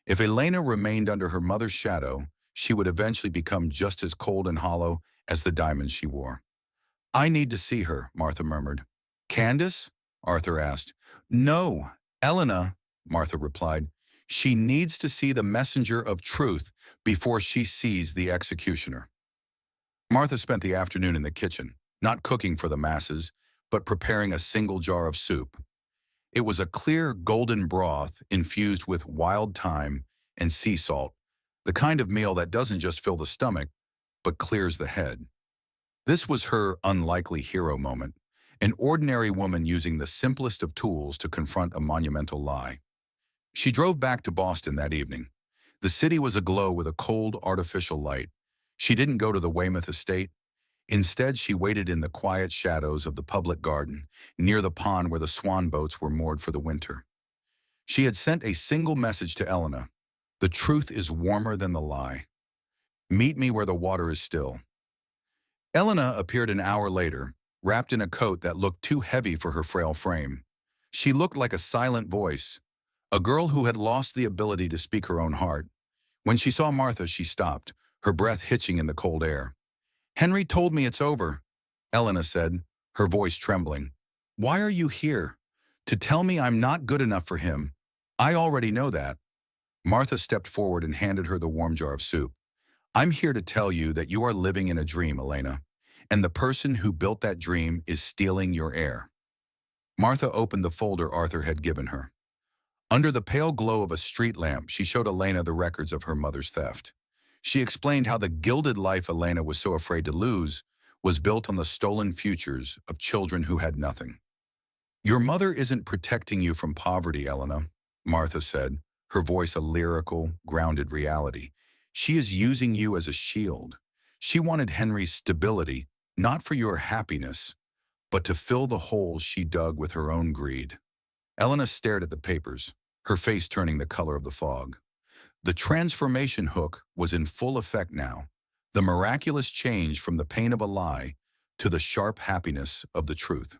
Speaker 1: If Elena remained under her mother's shadow, she would eventually become just as cold and hollow as the diamonds she wore. I need to see her, Martha murmured. Candace? Arthur asked. No, Elena, Martha replied. She needs to see the messenger of truth before she sees the executioner. Martha spent the afternoon in the kitchen, not cooking for the masses, but preparing a single jar of soup. It was a clear golden broth infused with wild thyme and sea salt, the kind of meal that doesn't just fill the stomach, but clears the head. This was her unlikely hero moment, an ordinary woman using the simplest of tools to confront a monumental lie. She drove back to Boston that evening. The city was aglow with a cold, artificial light. She didn't go to the Weymouth estate. Instead, she waited in the quiet shadows of the public garden, near the pond where the swan boats were moored for the winter. She had sent a single message to Elena. The truth is warmer than the lie. Meet me where the water is still. Elena appeared an hour later, wrapped in a coat that looked too heavy for her frail frame. She looked like a silent voice, a girl who had lost the ability to speak her own heart. When she saw Martha, she stopped, her breath hitching in the cold air. Henry told me it's over, Elena said, her voice trembling. Why are you here? To tell me I'm not good enough for him. I already know that. Martha stepped forward and handed her the warm jar of soup. I'm here to tell you that you are living in a dream, Elena, and the person who built that dream is stealing your air. Martha opened the folder Arthur had given her. Under the pale glow of a street lamp, she showed Elena the records of her mother's theft. She explained how the gilded life Elena was so afraid to lose was built on the stolen futures of children who had nothing. Your mother isn't protecting you from poverty, Elena, Martha said, her voice a lyrical, grounded reality. She is using you as a shield. She wanted Henry's stability, not for your happiness, but to fill the holes she dug with her own greed. Elena stared at the papers, her face turning the color of the fog. The transformation hook was in full effect now, the miraculous change from the pain of a lie to the sharp happiness of the truth.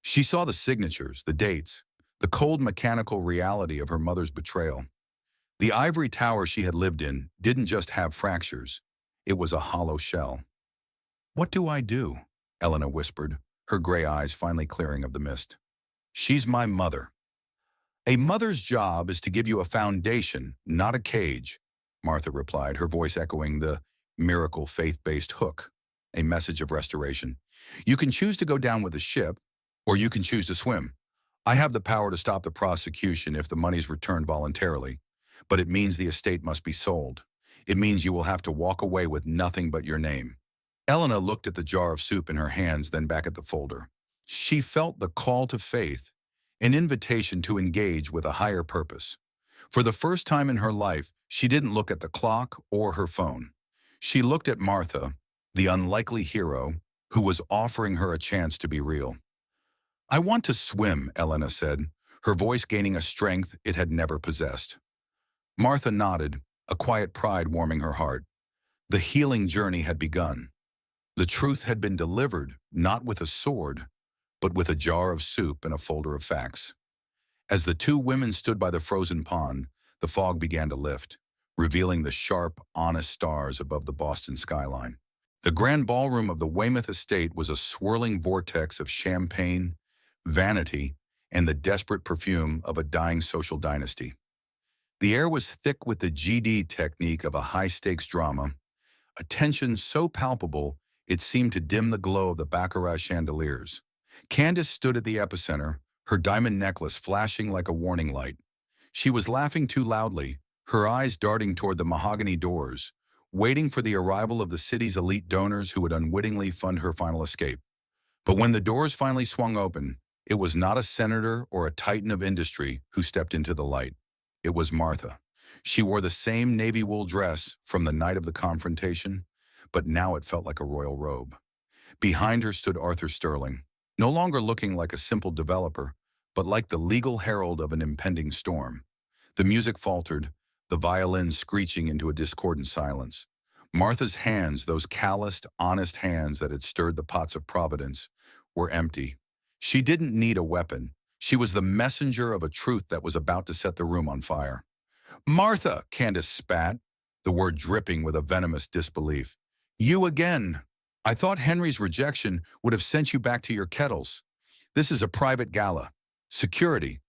Speaker 1: She saw the signatures, the dates, the cold mechanical reality of her mother's betrayal. The ivory tower she had lived in didn't just have fractures, it was a hollow shell. What do I do? Elena whispered, her gray eyes finally clearing of the mist. She's my mother. A mother's job is to give you a foundation, not a cage, Martha replied, her voice echoing the miracle faith-based hook, a message of restoration. You can choose to go down with the ship, or you can choose to swim. I have the power to stop the prosecution if the money's returned voluntarily, but it means the estate must be sold. It means you will have to walk away with nothing but your name." Elena looked at the jar of soup in her hands, then back at the folder. She felt the call to faith, an invitation to engage with a higher purpose. For the first time in her life, she didn't look at the clock or her phone. She looked at Martha, the unlikely hero, who was offering her a chance to be real. "I want to swim," Elena said, her voice gaining a strength it had never possessed. Martha nodded, a quiet pride warming her heart. The healing journey had begun. The truth had been delivered, not with a sword, but with a jar of soup and a folder of facts. As the two women stood by the frozen pond, the fog began to lift, revealing the sharp, honest stars above the Boston skyline. The grand ballroom of the Weymouth estate was a swirling vortex of champagne, vanity, and the desperate perfume of a dying social dynasty. The air was thick with the GD technique of a high-stakes drama, a tension so palpable it seemed to dim the glow of the baccarat chandeliers. Candace stood at the epicenter, her diamond necklace flashing like a warning light. She was laughing too loudly, her eyes darting toward the mahogany doors, waiting for the arrival of the city's elite donors who would unwittingly fund her final escape. But when the doors finally swung open, it was not a senator or a titan of industry who stepped into the light. It was Martha. She wore the same navy wool dress from the night of the confrontation, but now it felt like a royal robe. Behind her stood Arthur Sterling, no longer looking like a simple developer, but like the legal herald of an impending storm. The music faltered, the violins screeching into a discordant silence. Martha's hands, those calloused, honest hands that had stirred the pots of providence, were empty. She didn't need a weapon. She was the messenger of a truth that was about to set the room on fire. "Martha," Candace spat, the word dripping with a venomous disbelief. "You again. I thought Henry's rejection would have sent you back to your kettles. This is a private gala. Security."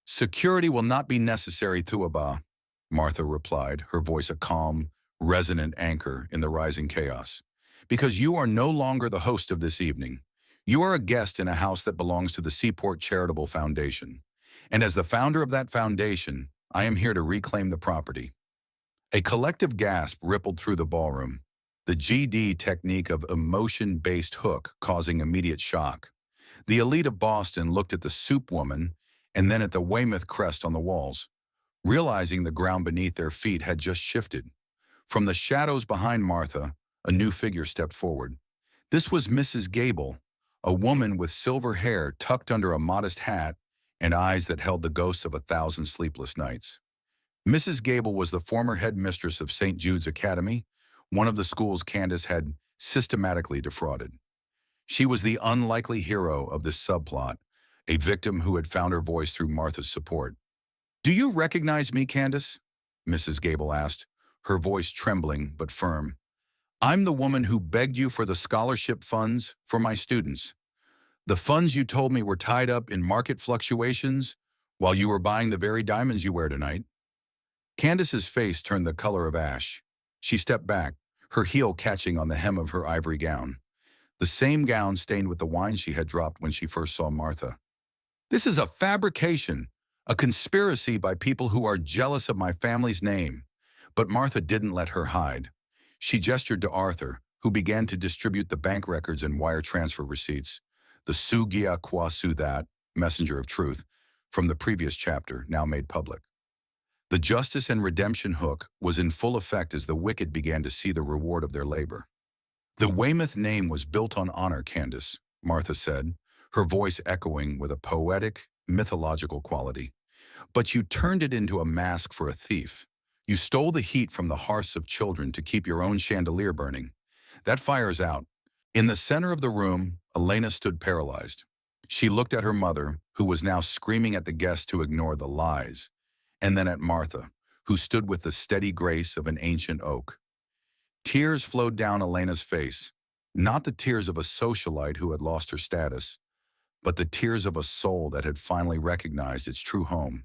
Speaker 1: "Security will not be necessary, Thuaba," Martha replied, her voice a calm, resonant anchor in the rising chaos. "Because you are no longer the host of this evening. You are a guest in a house that belongs to the Seaport Charitable Foundation. And as the founder of that foundation, I am here to reclaim the property." A collective gasp rippled through the ballroom, the GD technique of emotion-based hook causing immediate shock. The elite of Boston looked at the soup woman and then at the Weymouth crest on the walls, realizing the ground beneath their feet had just shifted. From the shadows behind Martha, a new figure stepped forward. This was Mrs. Gable, a woman with silver hair tucked under a modest hat and eyes that held the ghosts of 1,000 sleepless nights. Mrs. Gable was the former headmistress of St. Jude's Academy, one of the schools Candace had systematically defrauded. She was the unlikely hero of this subplot, a victim who had found her voice through Martha's support. "Do you recognize me, Candace?" Mrs. Gable asked, her voice trembling but firm. "I'm the woman who begged you for the scholarship funds for my students. The funds you told me were tied up in market fluctuations while you were buying the very diamonds you wear tonight." Candace's face turned the color of ash. She stepped back, her heel catching on the hem of her ivory gown, the same gown stained with the wine she had dropped when she first saw Martha. "This is a fabrication, a conspiracy by people who are jealous of my family's name." But Martha didn't let her hide. She gestured to Arthur, who began to distribute the bank records and wire transfer receipts, the Sugia Qua Su That, messenger of truth, from the previous chapter, now made public. The justice and redemption hook was in full effect as the wicked began to see the reward of their labor. "The Weymouth name was built on honor, Candace," Martha said, her voice echoing with a poetic, mythological quality. "But you turned it into a mask for a thief. You stole the heat from the hearths of children to keep your own chandelier burning. That fire's out." In the center of the room, Elena stood paralyzed. She looked at her mother, who was now screaming at the guests to ignore the lies, and then at Martha, who stood with the steady grace of an ancient oak. Tears flowed down Elena's face, not the tears of a socialite who had lost her status, but the tears of a soul that had finally recognized its true home.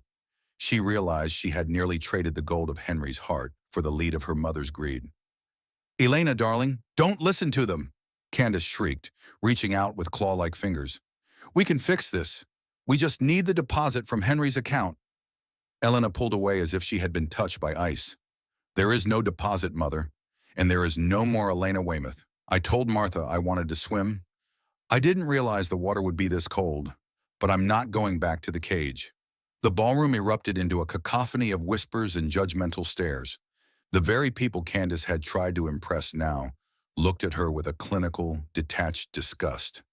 Speaker 1: She realized she had nearly traded the gold of Henry's heart for the lead of her mother's greed. "Elena, darling, don't listen to them," Candace shrieked, reaching out with claw-like fingers. "We can fix this. We just need the deposit from Henry's account. Elena pulled away as if she had been touched by ice. There is no deposit, Mother, and there is no more Elena Weymouth. I told Martha I wanted to swim. I didn't realize the water would be this cold, but I'm not going back to the cage. The ballroom erupted into a cacophony of whispers and judgmental stares. The very people Candace had tried to impress now looked at her with a clinical, detached disgust.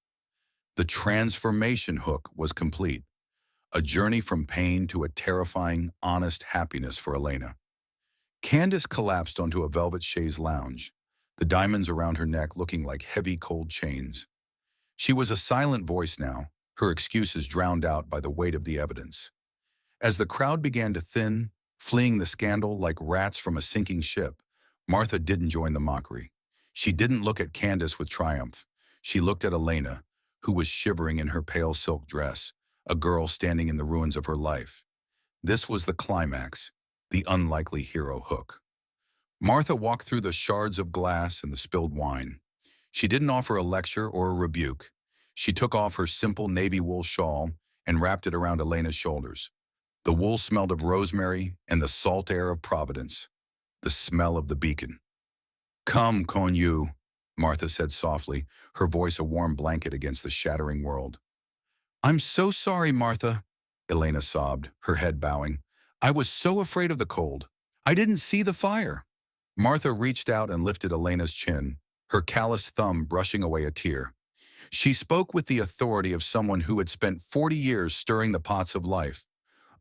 Speaker 1: The transformation hook was complete, a journey from pain to a terrifying, honest happiness for Elena. Candace collapsed onto a velvet chaise lounge, the diamonds around her neck looking like heavy, cold chains. She was a silent voice now, her excuses drowned out by the weight of the evidence. As the crowd began to thin, fleeing the scandal like rats from a sinking ship, Martha didn't join the mockery. She didn't look at Candace with triumph. She looked at Elena, who was shivering in her pale silk dress, a girl standing in the ruins of her life. This was the climax, the unlikely hero hook. Martha walked through the shards of glass and the spilled wine. She didn't offer a lecture or a rebuke. She took off her simple navy wool shawl and wrapped it around Elena's shoulders. The wool smelled of rosemary and the salt air of Providence, the smell of the beacon. Come, Conyu, Martha said softly, her voice a warm blanket against the shattering world. I'm so sorry, Martha, Elena sobbed, her head bowing. I was so afraid of the cold. I didn't see the fire. Martha reached out and lifted Elena's chin, her calloused thumb brushing away a tear. She spoke with the authority of someone who had spent 40 years stirring the pots of life,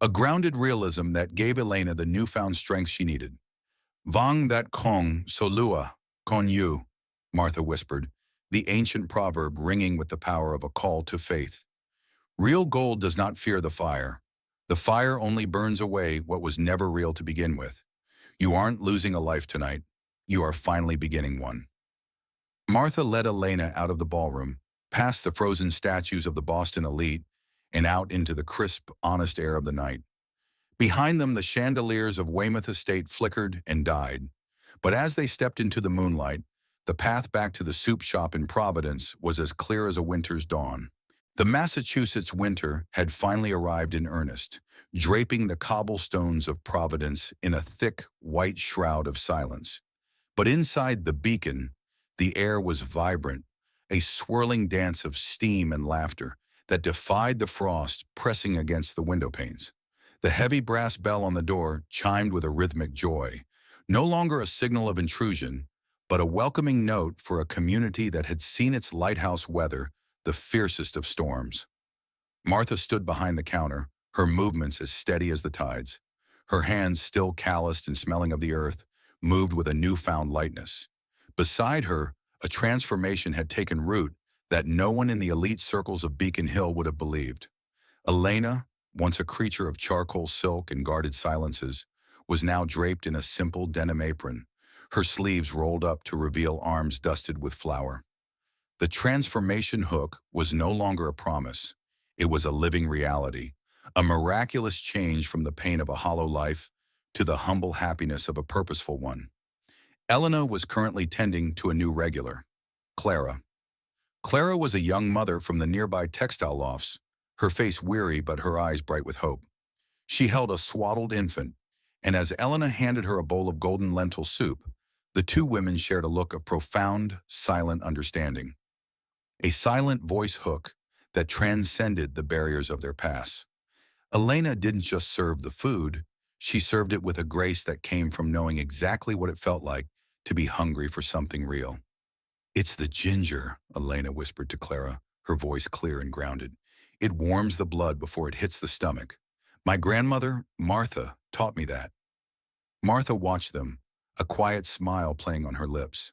Speaker 1: a grounded realism that gave Elena the newfound strength she needed. Vang that kong solua, con yu, Martha whispered, the ancient proverb ringing with the power of a call to faith. Real gold does not fear the fire. The fire only burns away what was never real to begin with. You aren't losing a life tonight. You are finally beginning one. Martha led Elena out of the ballroom, past the frozen statues of the Boston elite, and out into the crisp, honest air of the night. Behind them, the chandeliers of Weymouth Estate flickered and died. But as they stepped into the moonlight, the path back to the soup shop in Providence was as clear as a winter's dawn. The Massachusetts winter had finally arrived in earnest, draping the cobblestones of Providence in a thick, white shroud of silence. But inside the beacon, the air was vibrant, a swirling dance of steam and laughter that defied the frost pressing against the window panes. The heavy brass bell on the door chimed with a rhythmic joy, no longer a signal of intrusion, but a welcoming note for a community that had seen its lighthouse weather the fiercest of storms. Martha stood behind the counter, her movements as steady as the tides. Her hands, still calloused and smelling of the earth, moved with a newfound lightness. Beside her, a transformation had taken root that no one in the elite circles of Beacon Hill would have believed. Elena, once a creature of charcoal silk and guarded silences, was now draped in a simple denim apron, her sleeves rolled up to reveal arms dusted with flour. The transformation hook was no longer a promise. It was a living reality, a miraculous change from the pain of a hollow life to the humble happiness of a purposeful one. Elena was currently tending to a new regular, Clara. Clara was a young mother from the nearby textile lofts, her face weary but her eyes bright with hope. She held a swaddled infant, and as Elena handed her a bowl of golden lentil soup, the two women shared a look of profound, silent understanding. A silent voice hook that transcended the barriers of their past. Elena didn't just serve the food, she served it with a grace that came from knowing exactly what it felt like to be hungry for something real. It's the ginger, Elena whispered to Clara, her voice clear and grounded. It warms the blood before it hits the stomach. My grandmother, Martha, taught me that. Martha watched them, a quiet smile playing on her lips.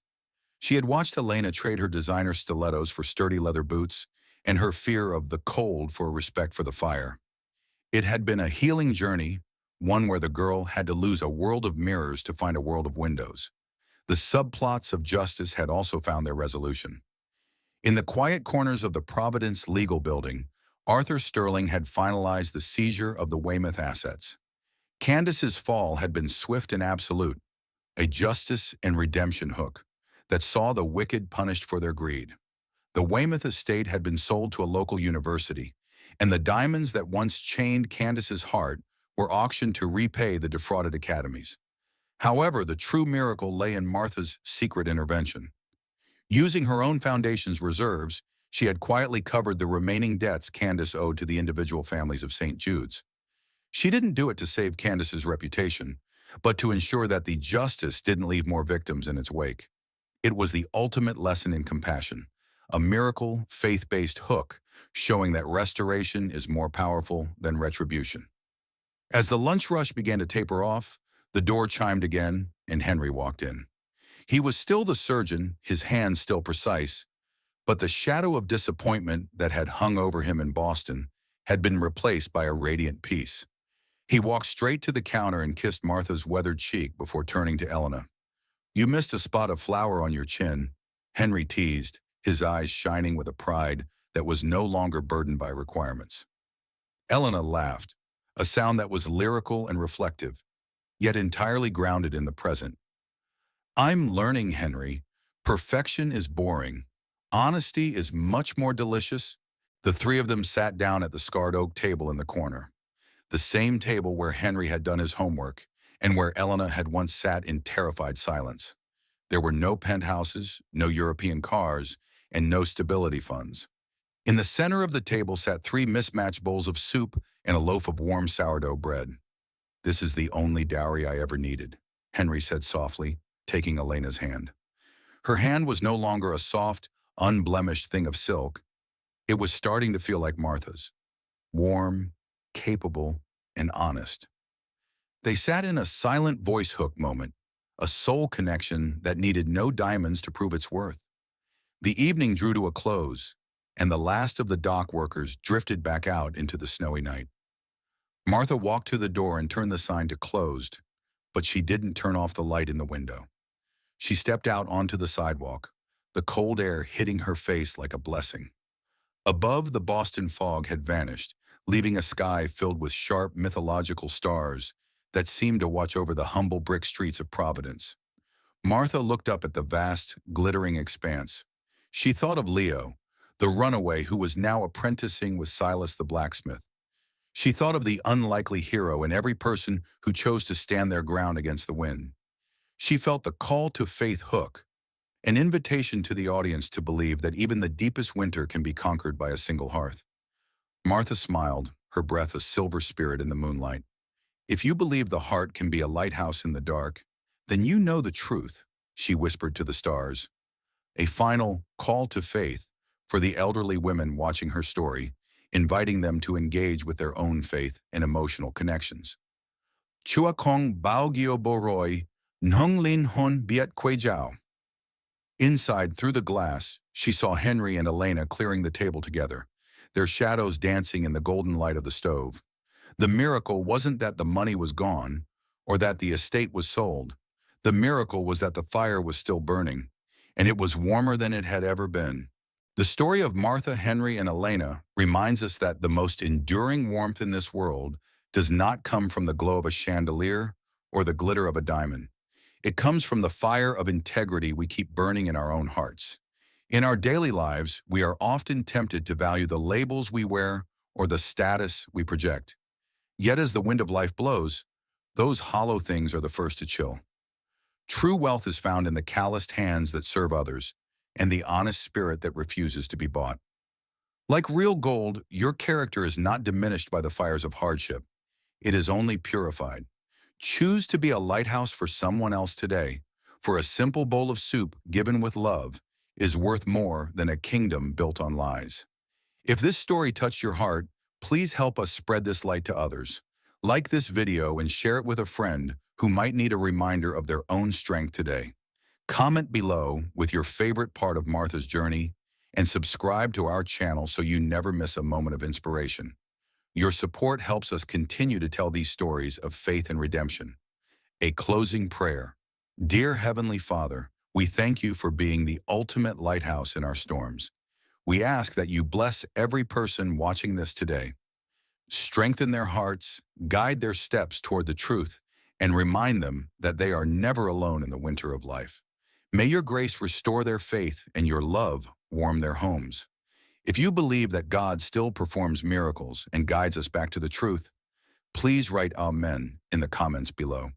Speaker 1: She had watched Elena trade her designer stilettos for sturdy leather boots and her fear of the cold for a respect for the fire. It had been a healing journey, one where the girl had to lose a world of mirrors to find a world of windows. The subplots of justice had also found their resolution. In the quiet corners of the Providence Legal Building, Arthur Sterling had finalized the seizure of the Weymouth assets. Candace's fall had been swift and absolute, a justice and redemption hook that saw the wicked punished for their greed. The Weymouth estate had been sold to a local university, and the diamonds that once chained Candace's heart were auctioned to repay the defrauded academies. However, the true miracle lay in Martha's secret intervention. Using her own foundation's reserves, she had quietly covered the remaining debts Candace owed to the individual families of St. Jude's. She didn't do it to save Candace's reputation, but to ensure that the justice didn't leave more victims in its wake. It was the ultimate lesson in compassion, a miracle, faith-based hook, showing that restoration is more powerful than retribution. As the lunch rush began to taper off, the door chimed again, and Henry walked in. He was still the surgeon, his hands still precise, but the shadow of disappointment that had hung over him in Boston had been replaced by a radiant peace. He walked straight to the counter and kissed Martha's weathered cheek before turning to Elena. "You missed a spot of flour on your chin," Henry teased, his eyes shining with a pride that was no longer burdened by requirements. Elena laughed, a sound that was lyrical and reflective, yet entirely grounded in the present. "I'm learning, Henry. Perfection is boring. Honesty is much more delicious." The three of them sat down at the scarred oak table in the corner, the same table where Henry had done his homework and where Elena had once sat in terrified silence. There were no penthouses, no European cars, and no stability funds. In the center of the table sat three mismatched bowls of soup and a loaf of warm sourdough bread. "This is the only dowry I ever needed," Henry said softly, taking Elena's hand. Her hand was no longer a soft, unblemished thing of silk. It was starting to feel like Martha's, warm, capable, and honest. They sat in a silent voice hook moment, a soul connection that needed no diamonds to prove its worth. The evening drew to a close, and the last of the dock workers drifted back out into the snowy night. Martha walked to the door and turned the sign to closed, but she didn't turn off the light in the window. She stepped out onto the sidewalk, the cold air hitting her face like a blessing. Above, the Boston fog had vanished, leaving a sky filled with sharp mythological stars that seemed to watch over the humble brick streets of Providence. Martha looked up at the vast, glittering expanse. She thought of Leo, the runaway who was now apprenticing with Silas the blacksmith. She thought of the unlikely hero in every person who chose to stand their ground against the wind. She felt the call to faith hook, an invitation to the audience to believe that even the deepest winter can be conquered by a single hearth. Martha smiled, her breath a silver spirit in the moonlight. "If you believe the heart can be a lighthouse in the dark, then you know the truth," she whispered to the stars. A final call to faith for the elderly women watching her story, inviting them to engage with their own faith and emotional connections. "Chua kong bao gio boroi, nung lin hon biet kwe jiao." Inside, through the glass, she saw Henry and Elena clearing the table together, their shadows dancing in the golden light of the stove. The miracle wasn't that the money was gone or that the estate was sold. The miracle was that the fire was still burning, and it was warmer than it had ever been. The story of Martha, Henry, and Elena reminds us that the most enduring warmth in this world does not come from the glow of a chandelier or the glitter of a diamond. It comes from the fire of integrity we keep burning in our own hearts. In our daily lives, we are often tempted to value the labels we wear or the status we project. Yet as the wind of life blows, those hollow things are the first to chill. True wealth is found in the calloused hands that serve others and the honest spirit that refuses to be bought. Like real gold, your character is not diminished by the fires of hardship. It is only purified. Choose to be a lighthouse for someone else today, for a simple bowl of soup given with love is worth more than a kingdom built on lies. If this story touched your heart, please help us spread this light to others. Like this video and share it with a friend who might need a reminder of their own strength today. Comment below with your favorite part of Martha's journey and subscribe to our channel so you never miss a moment of inspiration. Your support helps us continue to tell these stories of faith and redemption. A closing prayer. Dear Heavenly Father, we thank you for being the ultimate lighthouse in our storms. We ask that you bless every person watching this today. Strengthen their hearts, guide their steps toward the truth, and remind them that they are never alone in the winter of life. May your grace restore their faith and your love warm their homes. If you believe that God still performs miracles and guides us back to the truth, please write Amen in the comments below.